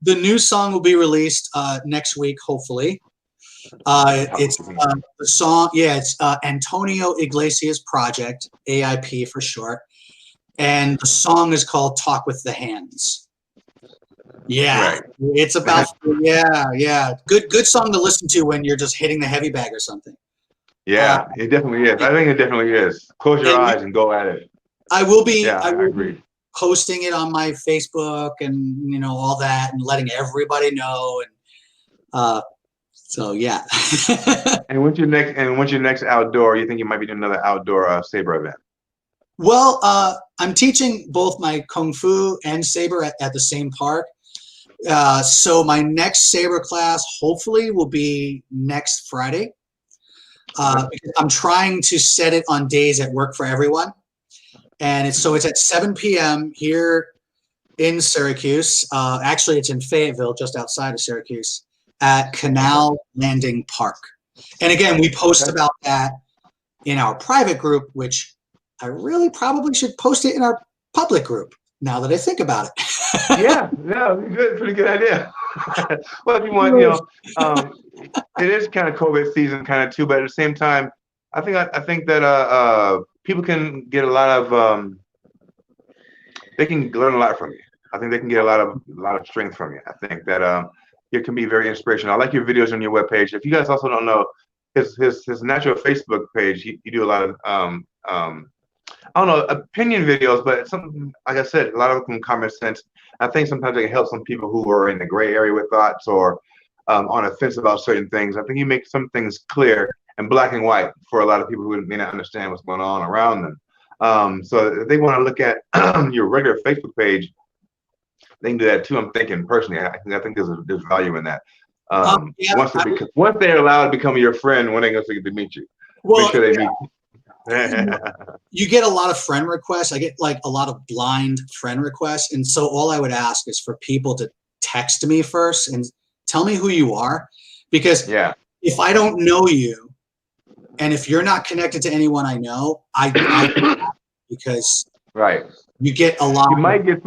The new song will be released next week, hopefully. It's the song, it's Antonio Iglesias Project, AIP for short. And the song is called Talk with the Hands. Yeah, it's about, good song to listen to when you're just hitting the heavy bag or something. Yeah, it definitely is. I think it definitely is. Close your eyes and go at it. I will be, I agree. Posting it on my Facebook and, you know, all that, and letting everybody know. And so, yeah. And when's your next outdoor? You think you might be doing another outdoor Saber event? Well, I'm teaching both my Kung Fu and Saber at the same park. So my next Saber class hopefully will be next Friday. Because I'm trying to set it on days that work for everyone. And it's at 7 p.m. here in Syracuse. Actually, it's in Fayetteville, just outside of Syracuse, at Canal Landing Park. And again, we post about that in our private group, which I really probably should post it in our public group now that I think about it. Yeah, pretty good idea. Well, if you want, you know, it is kind of COVID season kind of too, but at the same time, I think that people can get a lot of they can learn a lot from you. I think they can get a lot of strength from you. I think that it can be very inspirational. I like your videos on your webpage. If you guys also don't know, his natural Facebook page, you do a lot of I don't know, opinion videos, but something, like I said, a lot of them common sense. I think sometimes it can help some people who are in the gray area with thoughts or on a fence about certain things. I think you make some things clear and black and white for a lot of people who may not understand what's going on around them. So if they want to look at your regular Facebook page, they can do that too. I'm thinking personally, I think there's value in that. Once they're allowed to become your friend, when they go to meet you, make sure they meet you. You get a lot of friend requests. I get like a lot of blind friend requests. And so all I would ask is for people to text me first and tell me who you are. Because if I don't know you, and if you're not connected to anyone I know, I because you get a lot. You might get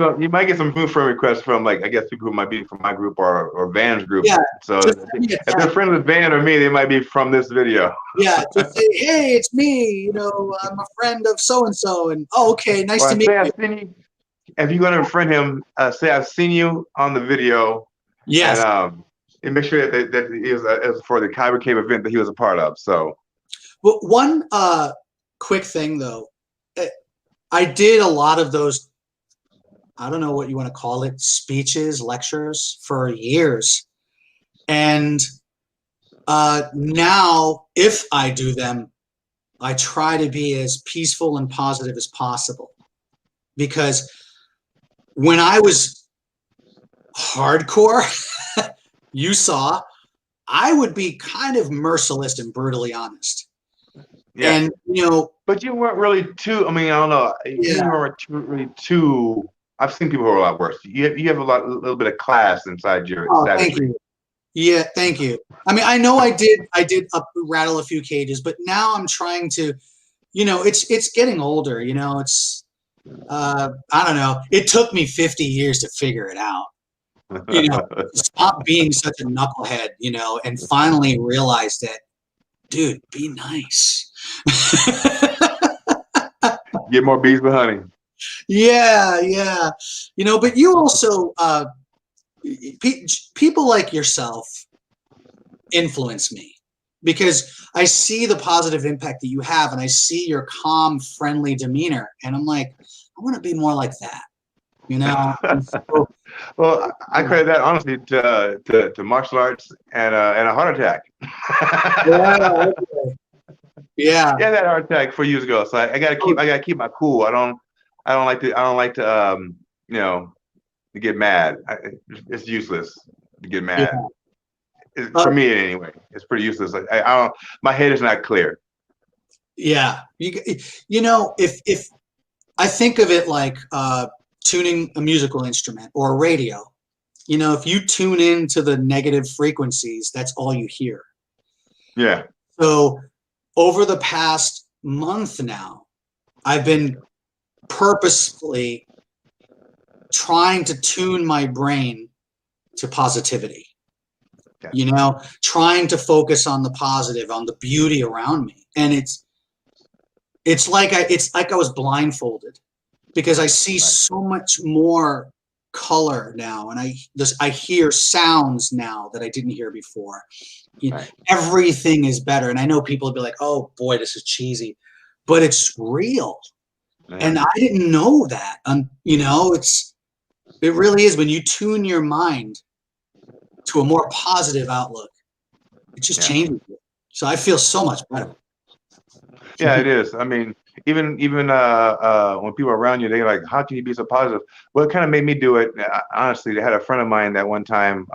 some friend requests from, like, I guess people who might be from my group or Van's group. Yeah. So if they're friends with Van or me, they might be from this video. Yeah. Just say, hey, it's me. You know, I'm a friend of so and so, and okay, nice to meet you. If you're going to friend him, say I've seen you on the video. Yes. And make sure that he was for the Kyber Cave event that he was a part of. So. Well, one quick thing though. I did a lot of those, I don't know what you want to call it, speeches, lectures for years. And now, if I do them, I try to be as peaceful and positive as possible. Because when I was hardcore, you saw, I would be kind of merciless and brutally honest. Yeah. And, you know, but you weren't really too, I mean, I don't know. You weren't really too, I've seen people who are a lot worse. You have a little bit of class inside your thank you. Yeah, thank you. I mean, I know I did rattle a few cages, but now I'm trying to, you know, it's getting older, you know, it's, I don't know. It took me 50 years to figure it out. You know, stop being such a knucklehead, you know, and finally realize that, dude, be nice. Get more bees with honey. Yeah. You know, but you also, people like yourself influence me because I see the positive impact that you have, and I see your calm, friendly demeanor, and I'm like, I want to be more like that, you know. And so, Well, I credit that honestly to martial arts and a heart attack. yeah, okay. Yeah. Yeah, that heart attack 4 years ago. So I gotta keep my cool. I don't like to you know, to get mad. It's useless to get mad. Yeah. For me anyway, it's pretty useless. I don't. My head is not clear. Yeah, you know, if I think of it like tuning a musical instrument or a radio, you know, if you tune into the negative frequencies, that's all you hear. Yeah. So over the past month now, I've been purposefully trying to tune my brain to positivity. Yeah. You know, trying to focus on the positive, on the beauty around me, and it's like I was blindfolded, because I see so much more color now, and I hear sounds now that I didn't hear before. Everything is better, and I know people will be like, "Oh boy, this is cheesy," but it's real, and I didn't know that. You know, it really is when you tune your mind to a more positive outlook. It just changes it. So I feel so much better. Yeah, it is. I mean, even when people are around you, they're like, "How can you be so positive?" Well, it kind of made me do it. Honestly, they had a friend of mine that one time.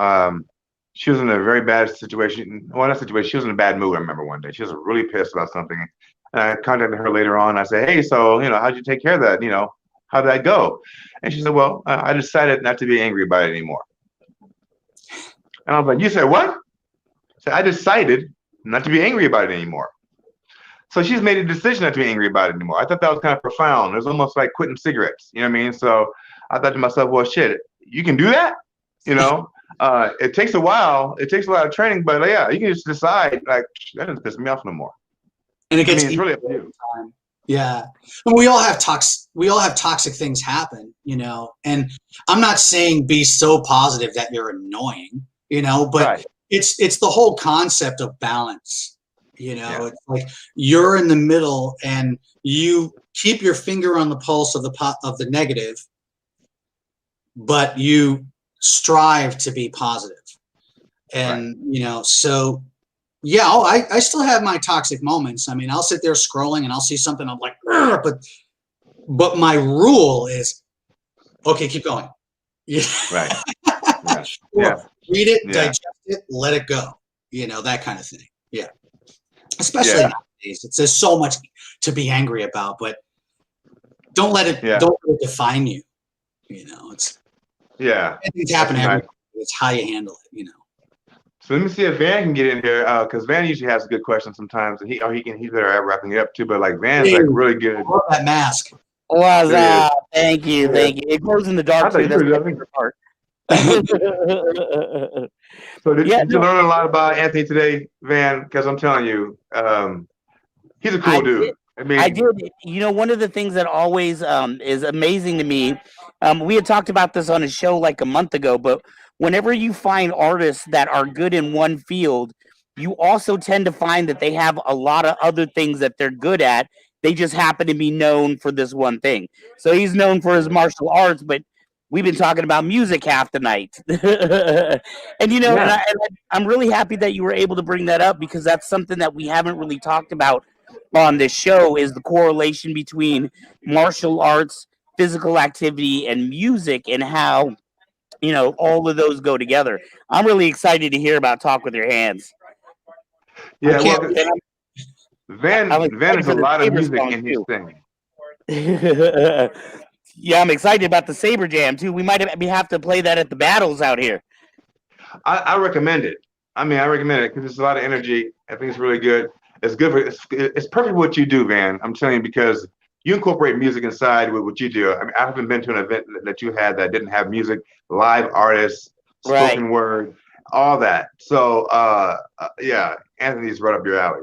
She was in a very bad situation. Well, not situation. She was in a bad mood. I remember one day she was really pissed about something, and I contacted her later on. I said, "Hey, so how'd you take care of that? How did that go?" And she said, "Well, I decided not to be angry about it anymore." And I was like, "You said what?" I said, "I decided not to be angry about it anymore." So she's made a decision not to be angry about it anymore. I thought that was kind of profound. It was almost like quitting cigarettes. You know what I mean? So I thought to myself, well, shit, you can do that? It takes a while. It takes a lot of training, but yeah, you can just decide, like, that doesn't piss me off no more. And it gets it's really up to you. Yeah. And we all have toxic things happen, and I'm not saying be so positive that you're annoying, but it's the whole concept of balance. It's like you're in the middle and you keep your finger on the pulse of the negative, but you strive to be positive. And, so yeah, I still have my toxic moments. I mean, I'll sit there scrolling and I'll see something. I'm like, but my rule is, okay, keep going. Yeah. Right. Yeah. Read it, digest it, let it go. That kind of thing. Yeah. Especially nowadays, there's so much to be angry about, but don't let it define you. It's happening everywhere. It's how you handle it. So let me see if Van can get in here, because Van usually has a good question sometimes, and he's better at wrapping it up too. But like Van's like really good. I love that mask. What's up? Thank you. It glows in the dark too. That's my favorite part. So did you learn a lot about Anthony today, Van? Because I'm telling you, he's a cool dude. I did. One of the things that always is amazing to me, we had talked about this on a show like a month ago, but whenever you find artists that are good in one field, you also tend to find that they have a lot of other things that they're good at. They just happen to be known for this one thing. So he's known for his martial arts, but we've been talking about music half the night. And I'm really happy that you were able to bring that up, because that's something that we haven't really talked about on this show, is the correlation between martial arts, physical activity, and music, and how all of those go together. I'm really excited to hear about Talk with Your Hands. Yeah, well, Van is a lot of music in his thing. Yeah, I'm excited about the Saber Jam too. We have to play that at the battles out here. I recommend it. I recommend it because it's a lot of energy. I think it's really good. It's good for it's perfect what you do, Van. I'm telling you, because you incorporate music inside with what you do. I haven't been to an event that you had that didn't have music, live artists, spoken word, all that. So yeah, Anthony's right up your alley.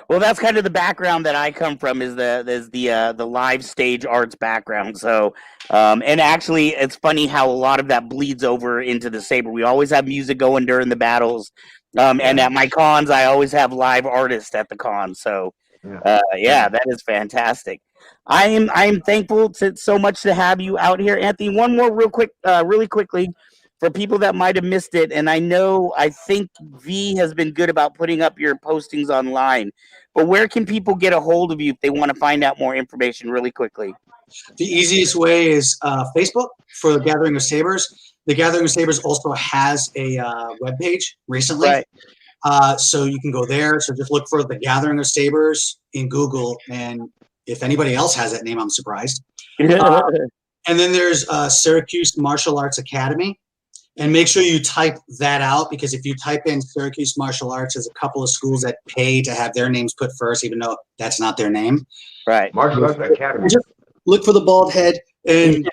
Well, that's kind of the background that I come from is the live stage arts background. So, and actually, it's funny how a lot of that bleeds over into the Saber. We always have music going during the battles, and at my cons, I always have live artists at the con. So, that is fantastic. I am thankful so much to have you out here, Anthony. One more really quickly for people that might have missed it, and I think V has been good about putting up your postings online, but where can people get a hold of you if they want to find out more information really quickly? The easiest way is Facebook for the Gathering of Sabers. The Gathering of Sabers also has a webpage recently. Right. So you can go there. So just look for the Gathering of Sabers in Google. And if anybody else has that name, I'm surprised. And then there's Syracuse Martial Arts Academy. And make sure you type that out, because if you type in Syracuse Martial Arts, there's a couple of schools that pay to have their names put first, even though that's not their name. Right. Martial Arts Academy. Just look for the bald head. And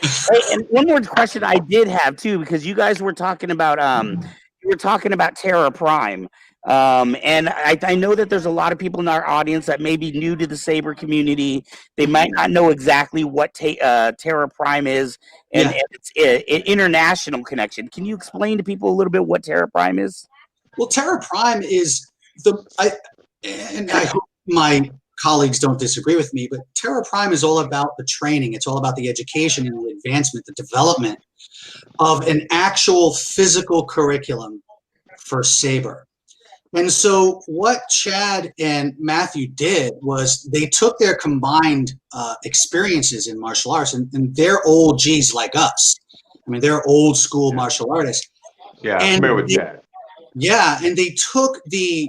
Hey, and one more question I did have too, because you guys were talking about Terra Prime. And I know that there's a lot of people in our audience that may be new to the Saber community. They might not know exactly what Terra Prime is, and it's an international connection. Can you explain to people a little bit what Terra Prime is? well, Terra Prime is and I hope my colleagues don't disagree with me, but Terra Prime is all about the training. It's all about the education and the advancement, the development of an actual physical curriculum for Saber. And so what Chad and Matthew did was they took their combined experiences in martial arts, and they're old G's like us. I mean, they're old school martial artists. Yeah, I'm familiar with Chad. Yeah, and they took the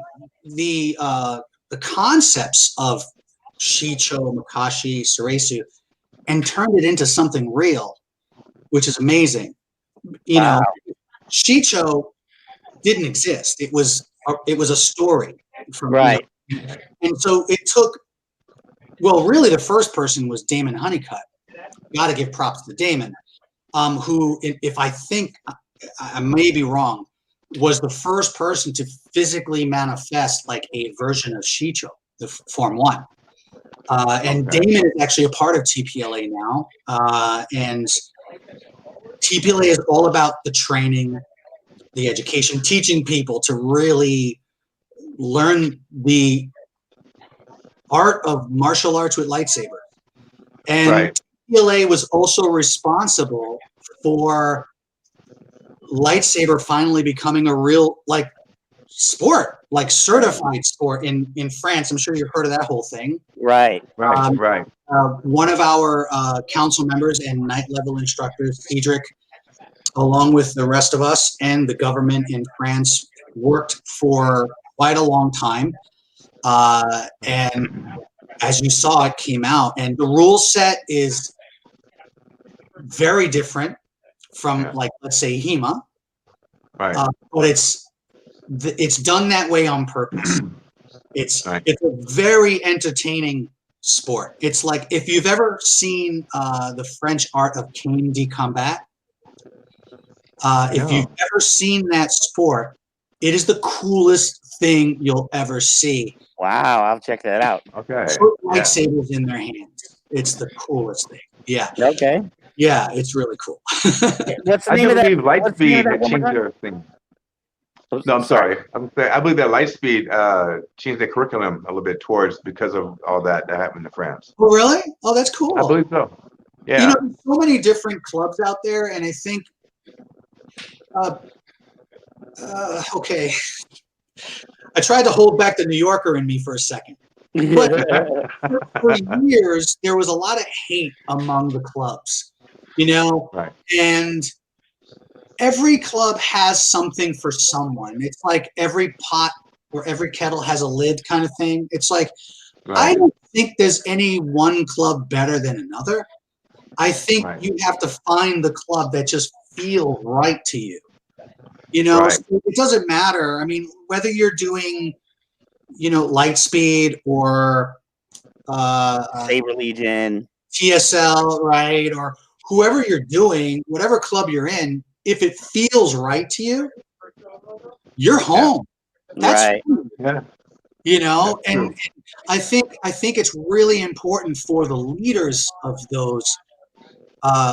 concepts of Shicho, Makashi, Suresu, and turned it into something real, which is amazing. You know, Shicho didn't exist. It was a story from Right. And so it took, well, really the first person was Damon Honeycutt. Got to give props to Damon, who, if I think, I may be wrong, was the first person to physically manifest like a version of Shicho, the Form 1. And Damon is actually a part of TPLA now. And TPLA is all about the training, the education, teaching people to really learn the art of martial arts with lightsaber. And TPLA was also responsible for lightsaber finally becoming a real sport, like certified sport in France. I'm sure you've heard of that whole thing. Right. One of our council members and night level instructors, Cedric, along with the rest of us and the government in France, worked for quite a long time. And as you saw, it came out. And the rule set is very different from, let's say, Hema. Right. But it's done that way on purpose. It's a very entertaining sport. It's like if you've ever seen the French art of cane de combat. If you've ever seen that sport, it is the coolest thing you'll ever see. Wow, I'll check that out. Okay. Put lightsabers in their hands. It's the coolest thing. Yeah. Okay. Yeah, it's really cool. What's the name of that? Lightspeed changed their thing. No, I'm sorry. I believe that Lightspeed changed their curriculum a little bit because of all that happened in France. Oh, really? Oh, that's cool. I believe so. Yeah. You know, there's so many different clubs out there, and I think, okay, I tried to hold back the New Yorker in me for a second. But for years, there was a lot of hate among the clubs, you know, and every club has something for someone. It's like every pot or every kettle has a lid kind of thing. It's like, I don't think there's any one club better than another. I think you have to find the club that just feels right to you. You know, so it doesn't matter. I mean, whether you're doing, you know, Lightspeed or Saber Legion, TSL, right? Or whoever you're doing, whatever club you're in, if it feels right to you, you're home. That's Yeah. You know, That's true. and I think it's really important for the leaders of those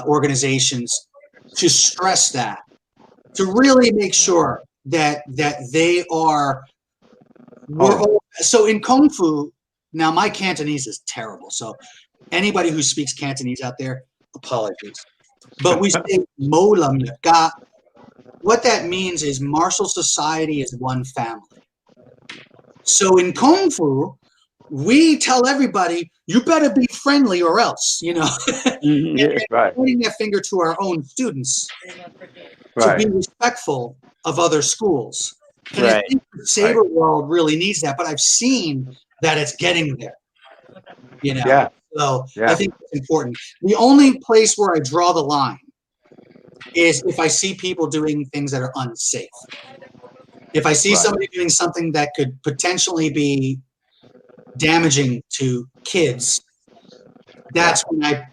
organizations to stress that, to really make sure that they are. So in Kung Fu, now my Cantonese is terrible. So anybody who speaks Cantonese out there, apologies. But we say "Mo Lam Ka." What that means is martial society is one family. So in Kung Fu, we tell everybody, you better be friendly or else, you know. Right. Pointing that finger to our own students to be Right. respectful of other schools. And I Right. think the Saber world really needs that, but I've seen that it's getting there, you know. Yeah. So I Yeah. think it's important. The only place where I draw the line is if I see people doing things that are unsafe. If I see Right. somebody doing something that could potentially be damaging to kids, that's when I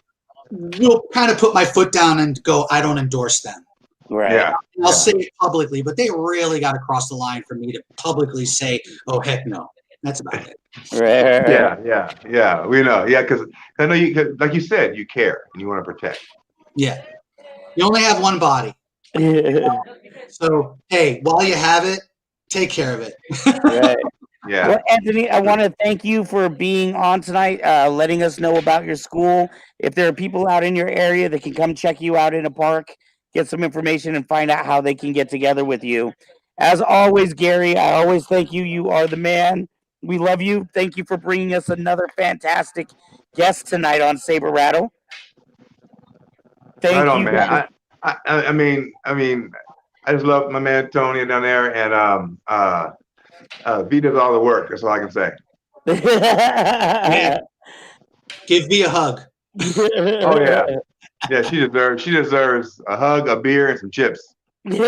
will kind of put my foot down and go, I don't endorse them. Right. Yeah. And I'll say it publicly, but they really got to cross the line for me to publicly say, oh, heck no. That's about it. Right. Yeah. We know. Yeah, because I know you, 'cause like you said, you care and you want to protect. Yeah. You only have one body. So, hey, while you have it, take care of it. Right. Yeah. Well, Anthony, I want to thank you for being on tonight, letting us know about your school. If there are people out in your area that can come check you out in a park, get some information, and find out how they can get together with you. As always, Gary, I always thank you. You are the man. We love you. Thank you for bringing us another fantastic guest tonight on Saber Rattle. Right Thank on, you, man. guys. I mean, I just love my man Tony down there, and V does all the work. That's all I can say. Man, give V a hug. Oh yeah, yeah. She deserves a hug, a beer, and some chips. Thank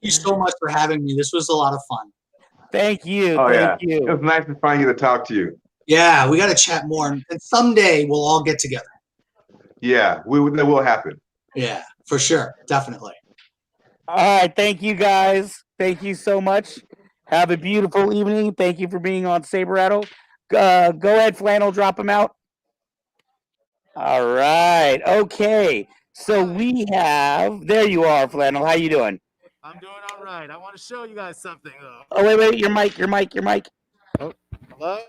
you so much for having me. This was a lot of fun. Thank you. Oh Thank yeah, you. it was nice to finally get to talk to you. Yeah, we got to chat more, and someday we'll all get together. Yeah, that will happen. Yeah, for sure, definitely. All right. Thank you, guys. Thank you so much. Have a beautiful evening. Thank you for being on Saber Rattle. Go ahead, Flannel. Drop them out. All right. Okay. So we have. There you are, Flannel. How you doing? I'm doing all right. I want to show you guys something, though. Oh wait. Your mic. Oh, hello?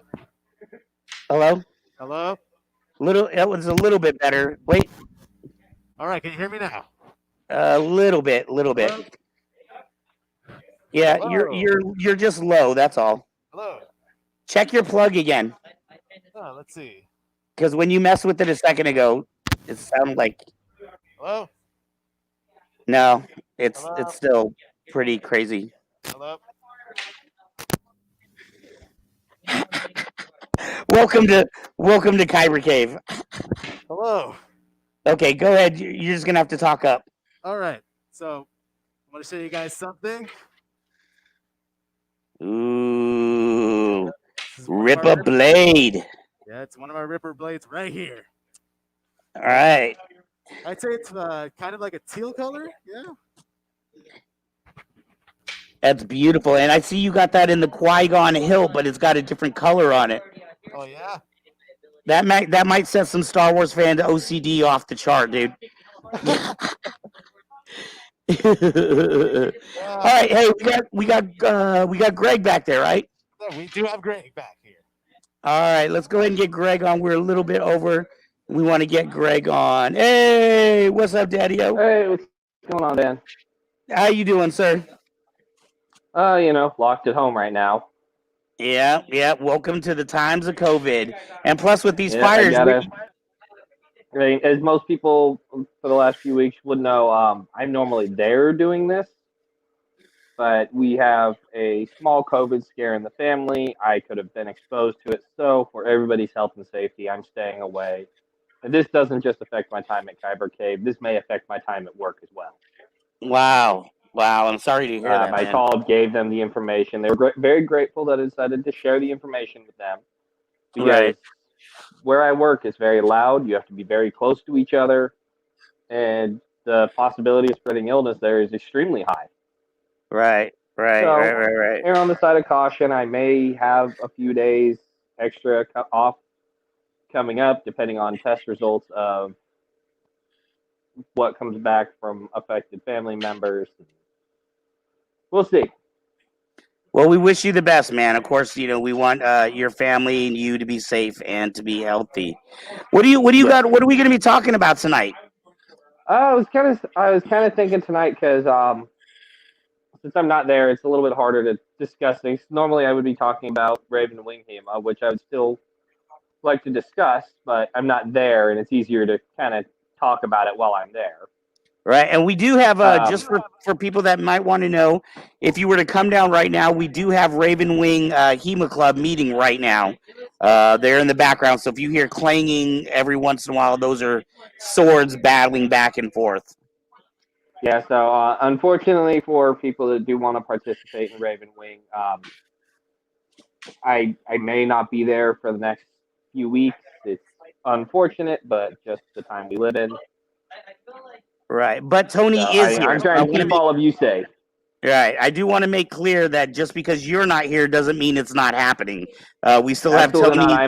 Hello. Hello? Little. It was a little bit better. Wait. All right, can you hear me now? A little bit. Hello? Yeah. Hello? You're just low. That's all. Hello? Check your plug again. Oh, let's see. Because when you messed with it a second ago, it sounded like Hello? no. It's Hello? still pretty crazy. Hello? Welcome to Kyber Cave. Hello? Okay, go ahead. You're just gonna have to talk up. All right, so I want to show you guys something. Ooh, This is one of rip our a blade. Yeah, it's one of our ripper blades right here. All right. I'd say it's kind of like a teal color. Yeah. That's beautiful. And I see you got that in the Qui-Gon hilt, but it's got a different color on it. Oh yeah. That might set some Star Wars fan to OCD off the chart, dude. All right, hey, we got Greg back there, right? Yeah, we do have Greg back here. All right, let's go ahead and get Greg on. We're a little bit over. We want to get Greg on. Hey, what's up, Daddy-O? Hey, what's going on, Dan? How you doing, sir? Locked at home right now. Yeah. Welcome to the times of COVID. And plus, with these Yeah, fires, I mean, as most people for the last few weeks would know, I'm normally there doing this, but we have a small COVID scare in the family. I could have been exposed to it. So for everybody's health and safety, I'm staying away. And this doesn't just affect my time at Kyber Cave. This may affect my time at work as well. wow. I'm sorry to hear that, I man. called, gave them the information. They were very grateful that I decided to share the information with them. Because Right. where I work is very loud. You have to be very close to each other. And the possibility of spreading illness there is extremely high. Right. Right, So, right. err on the side of caution. I may have a few days extra off coming up, depending on test results of what comes back from affected family members. We'll see. Well, we wish you the best, man. Of course, we want your family and you to be safe and to be healthy. What do you Yeah. got? What are we going to be talking about tonight? I was kind of thinking tonight because since I'm not there, it's a little bit harder to discuss things. Normally, I would be talking about Raven Wing Hema, which I would still like to discuss, but I'm not there, and it's easier to kind of talk about it while I'm there. Right, and we do have just Um, for people that might want to know, if you were to come down right now, we do have Raven Wing Hema Club meeting right now. They're in the background, so if you hear clanging every once in a while, those are swords battling back and forth. Yeah, so unfortunately for people that do want to participate in Raven Wing, I may not be there for the next few weeks. It's unfortunate, but just the time we live in. Right, but Tony So is here. I'm So I trying to want to keep make all of you safe. right. I do want to make clear that just because you're not here doesn't mean it's not happening. We still have Absolutely not. Tony.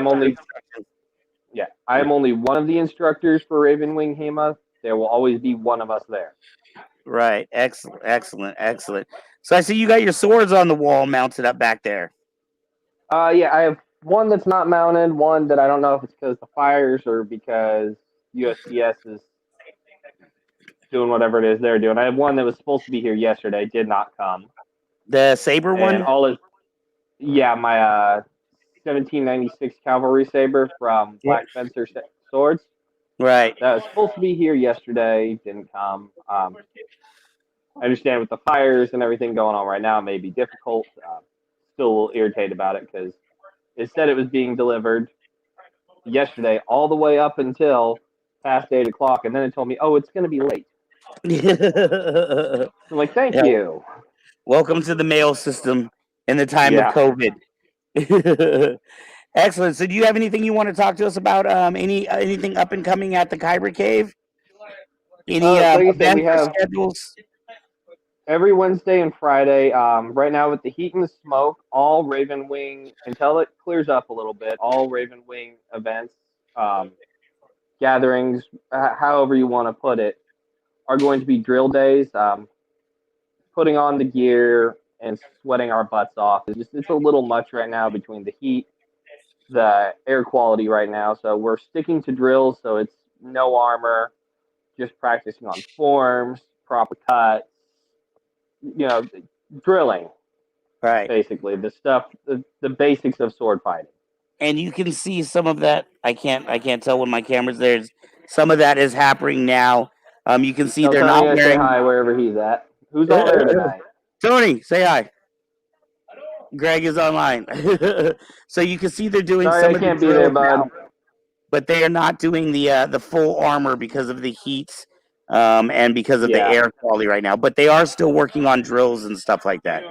I am only one of the instructors for Raven Wing Hema. There will always be one of us there. Right, excellent. So I see you got your swords on the wall mounted up back there. Yeah, I have one that's not mounted, one that I don't know if it's because of the fires or because USPS is doing whatever it is they're doing. I have one that was supposed to be here yesterday, did not come. The Saber And one? my 1796 Cavalry Saber from Black Fencer Swords. Right. That was supposed to be here yesterday, didn't come. I understand with the fires and everything going on right now, it may be difficult. Still a little irritated about it because it said it was being delivered yesterday all the way up until past 8 o'clock, and then it told me, oh, it's going to be late. I'm like, thank Yeah. you. Welcome to the mail system in the time of Yeah. COVID. Excellent. So, do you have anything you want to talk to us about? Anything up and coming at the Kyber Cave? Any Like I said, we events or have schedules? every Wednesday and Friday. Right now, with the heat and the smoke, all Raven Wing, until it clears up a little bit, all Raven Wing events, gatherings, however you want to put it, are going to be drill days. Putting on the gear and sweating our butts off. It's a little much right now between the heat, the air quality right now. So we're sticking to drills. So it's no armor, just practicing on forms, proper cuts, drilling. Right. Basically, the stuff, the basics of sword fighting. And you can see some of that. I can't tell when my camera's there. Some of that is happening now. You can see Tell they're Tony not I say wearing. hi wherever he's at. Who's all there tonight? Tony, say hi. Greg is online. So you can see they're doing Sorry, some I of the can't be there, drills bud. now, but they are not doing the full armor because of the heat and because of the Yeah. air quality right now. But they are still working on drills and stuff like that.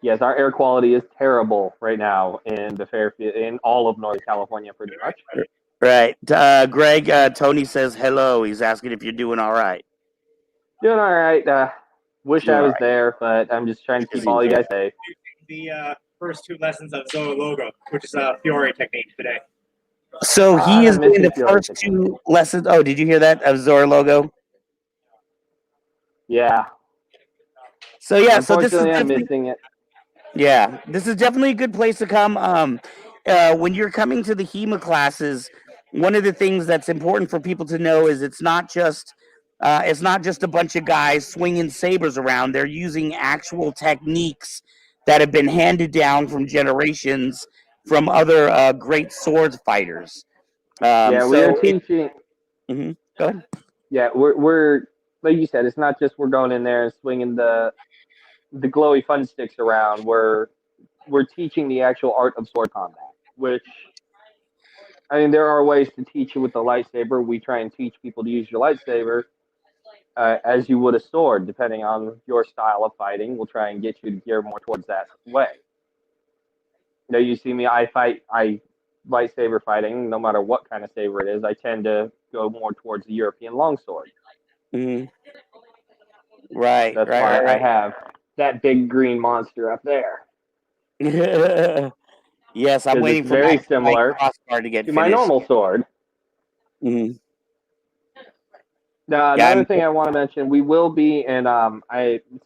Yes, our air quality is terrible right now in the Fairfield, in all of Northern California, pretty much. Right. Greg, Tony says hello. He's asking if you're doing all right. Doing all right. Wish Doing I all was right. there, but I'm just trying to keep all you guys safe. The first two lessons of Zoa Logo, which is a Fiore technique today. So he is I'm doing missing the Fiore first two lessons. Oh, did you hear that? Of Zora logo? Yeah. So yeah, so this is Unfortunately, I'm definitely missing it. yeah, this is definitely a good place to come. When you're coming to the HEMA classes, one of the things that's important for people to know is it's not just a bunch of guys swinging sabers around. They're using actual techniques that have been handed down from generations from other great sword fighters. Yeah, we are So teaching. Go ahead. Yeah, we're like you said, it's not just we're going in there and swinging the glowy fun sticks around. We're teaching the actual art of sword combat, which I mean, there are ways to teach it with the lightsaber. We try and teach people to use your lightsaber as you would a sword, depending on your style of fighting. We'll try and get you to gear more towards that way. You see me, I lightsaber fighting, no matter what kind of saber it is, I tend to go more towards the European longsword. Mm-hmm. Right. That's why I have that big green monster up there. Yes, I'm 'Cause waiting it's for very my similar crossbar to get to my finished. normal sword. Mhm. Now, Yeah, another thing I want to mention, we will be, and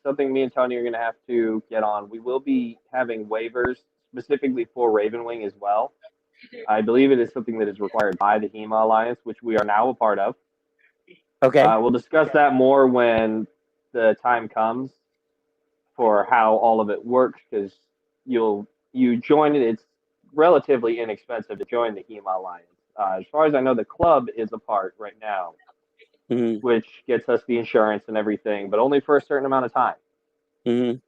something me and Tony are going to have to get on. We will be having waivers specifically for Ravenwing as well. I believe it is something that is required by the Hema Alliance, which we are now a part of. okay. We'll discuss that more when the time comes for how all of it works, because you join it. It's relatively inexpensive to join the Hema Alliance. As far as I know, the club is a part right now, Mhm. which gets us the insurance and everything, but only for a certain amount of time. Mhm.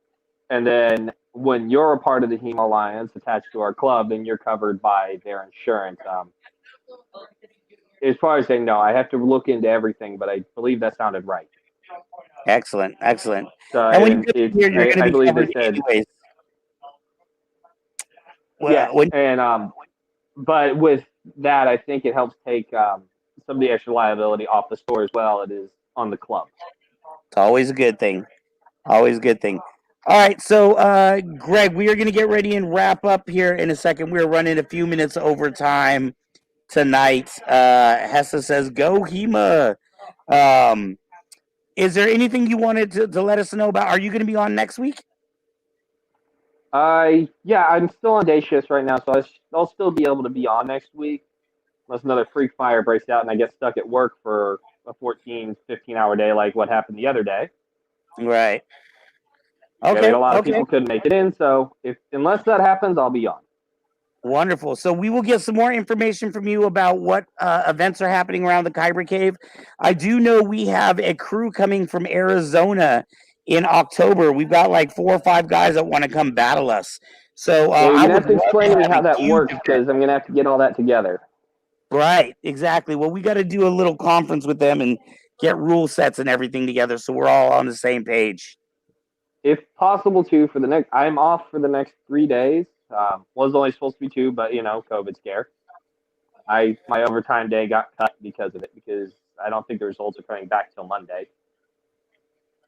And then when you're a part of the Hema Alliance attached to our club, then you're covered by their insurance. As far as I know, I have to look into everything, but I believe that sounded right. Excellent, excellent. So, And when you and get it's here, you're going to I be believe covered they said anyways. yes, Well, when and but with that, I think it helps take some of the extra liability off the store as well. It is on the club. it's always a good thing. Always a good thing. All right, so Greg, we are going to get ready and wrap up here in a second. We're running a few minutes over time tonight. Hessa says, "Go Hema." Um, is there anything you wanted to let us know about? Are you going to be on next week? Yeah, I'm still on day shifts right now, so I'll still be able to be on next week unless another freak fire breaks out and I get stuck at work for a 14, 15-hour day like what happened the other day. Right. Yeah, we had Okay. a lot of Okay. people couldn't make it in, so unless that happens, I'll be on. Wonderful. So we will get some more information from you about what events are happening around the Kyber Cave. I do know we have a crew coming from Arizona in October. We've got like 4 or 5 guys that want to come battle us. So Yeah, you're I gonna would have to love explain to to me have how a that huge works event. because I'm gonna have to get all that together. Right. Exactly. Well, we got to do a little conference with them and get rule sets and everything together so we're all on the same page. If possible, too, I'm off for the next 3 days. Was only supposed to be 2, but COVID scare. My overtime day got cut because of it because I don't think the results are coming back till Monday.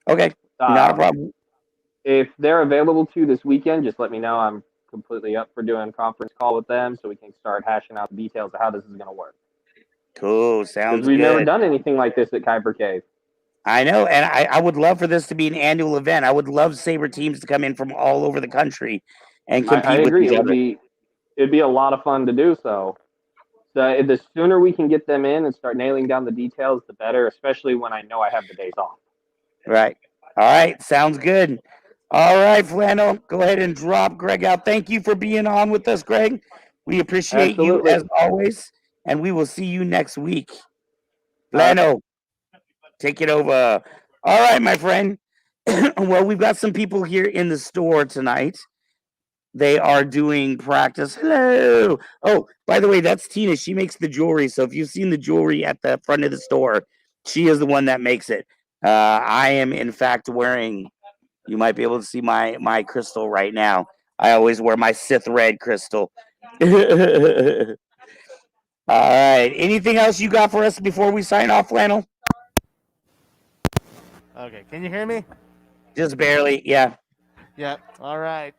Okay. Not a problem. If they're available to this weekend, just let me know. I'm completely up for doing a conference call with them so we can start hashing out the details of how this is going to work. Cool. Because Sounds we've never good. done anything like this at Kyber Cave. I know, and I would love for this to be an annual event. I would love Saber teams to come in from all over the country and I compete with agree. each other. It'd be a lot of fun to do so. So the sooner we can get them in and start nailing down the details, the better, especially when I know I have the days off. Right. All right. Sounds good. All right, Flannel. Go ahead and drop Greg out. Thank you for being on with us, Greg. We appreciate you Absolutely. as always, and we will see you next week. Flannel, take it over. All right, my friend. Well, we've got some people here in the store tonight. They are doing practice. Hello. Oh, by the way, that's Tina. She makes the jewelry. So if you've seen the jewelry at the front of the store, she is the one that makes it. I am, in fact, wearing. You might be able to see my crystal right now. I always wear my Sith red crystal. All right. Anything else you got for us before we sign off, Flannel? Okay, can you hear me? Just barely. Yeah. Yep. All right.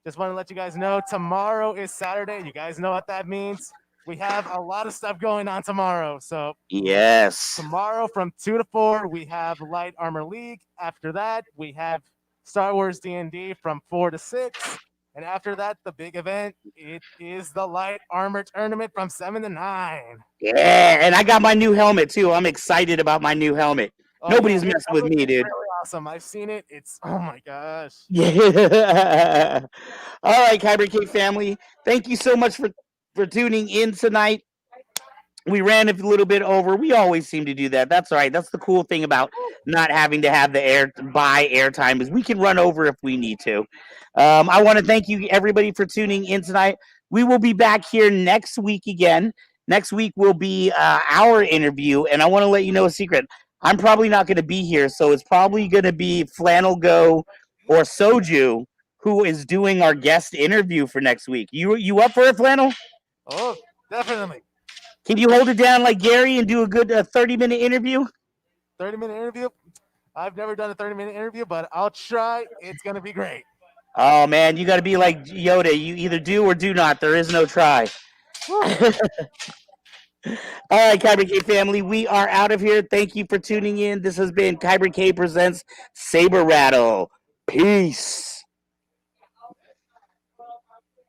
Just want to let you guys know tomorrow is Saturday. You guys know what that means. We have a lot of stuff going on tomorrow. So Yes. tomorrow from 2 to 4, we have Light Armor League. After that, we have Star Wars D&D from 4 to 6. And after that, the big event, it is the Light Armor Tournament from 7 to 9. Yeah. And I got my new helmet, too. I'm excited about my new helmet. Oh, Nobody's yeah, messing with me, dude. really awesome. I've seen it. It's, oh my gosh. Yeah. All right, Kyber Cave family. Thank you so much for tuning in tonight. We ran a little bit over. We always seem to do that. That's all right. That's the cool thing about not having to have the buy airtime is we can run over if we need to. I want to thank you everybody for tuning in tonight. We will be back here next week again. Next week will be our interview, and I want to let you know a secret. I'm probably not going to be here, so it's probably going to be Flannel Go or Soju who is doing our guest interview for next week. You up for it, Flannel? Oh, definitely. Can you hold it down like Gary and do a good 30-minute interview? 30-minute interview? I've never done a 30-minute interview, but I'll try. It's gonna be great. Oh man, you got to be like Yoda. You either do or do not. There is no try. All right, Kyber K family, we are out of here. Thank you for tuning in. This has been Kyber K presents Saber Rattle. Peace.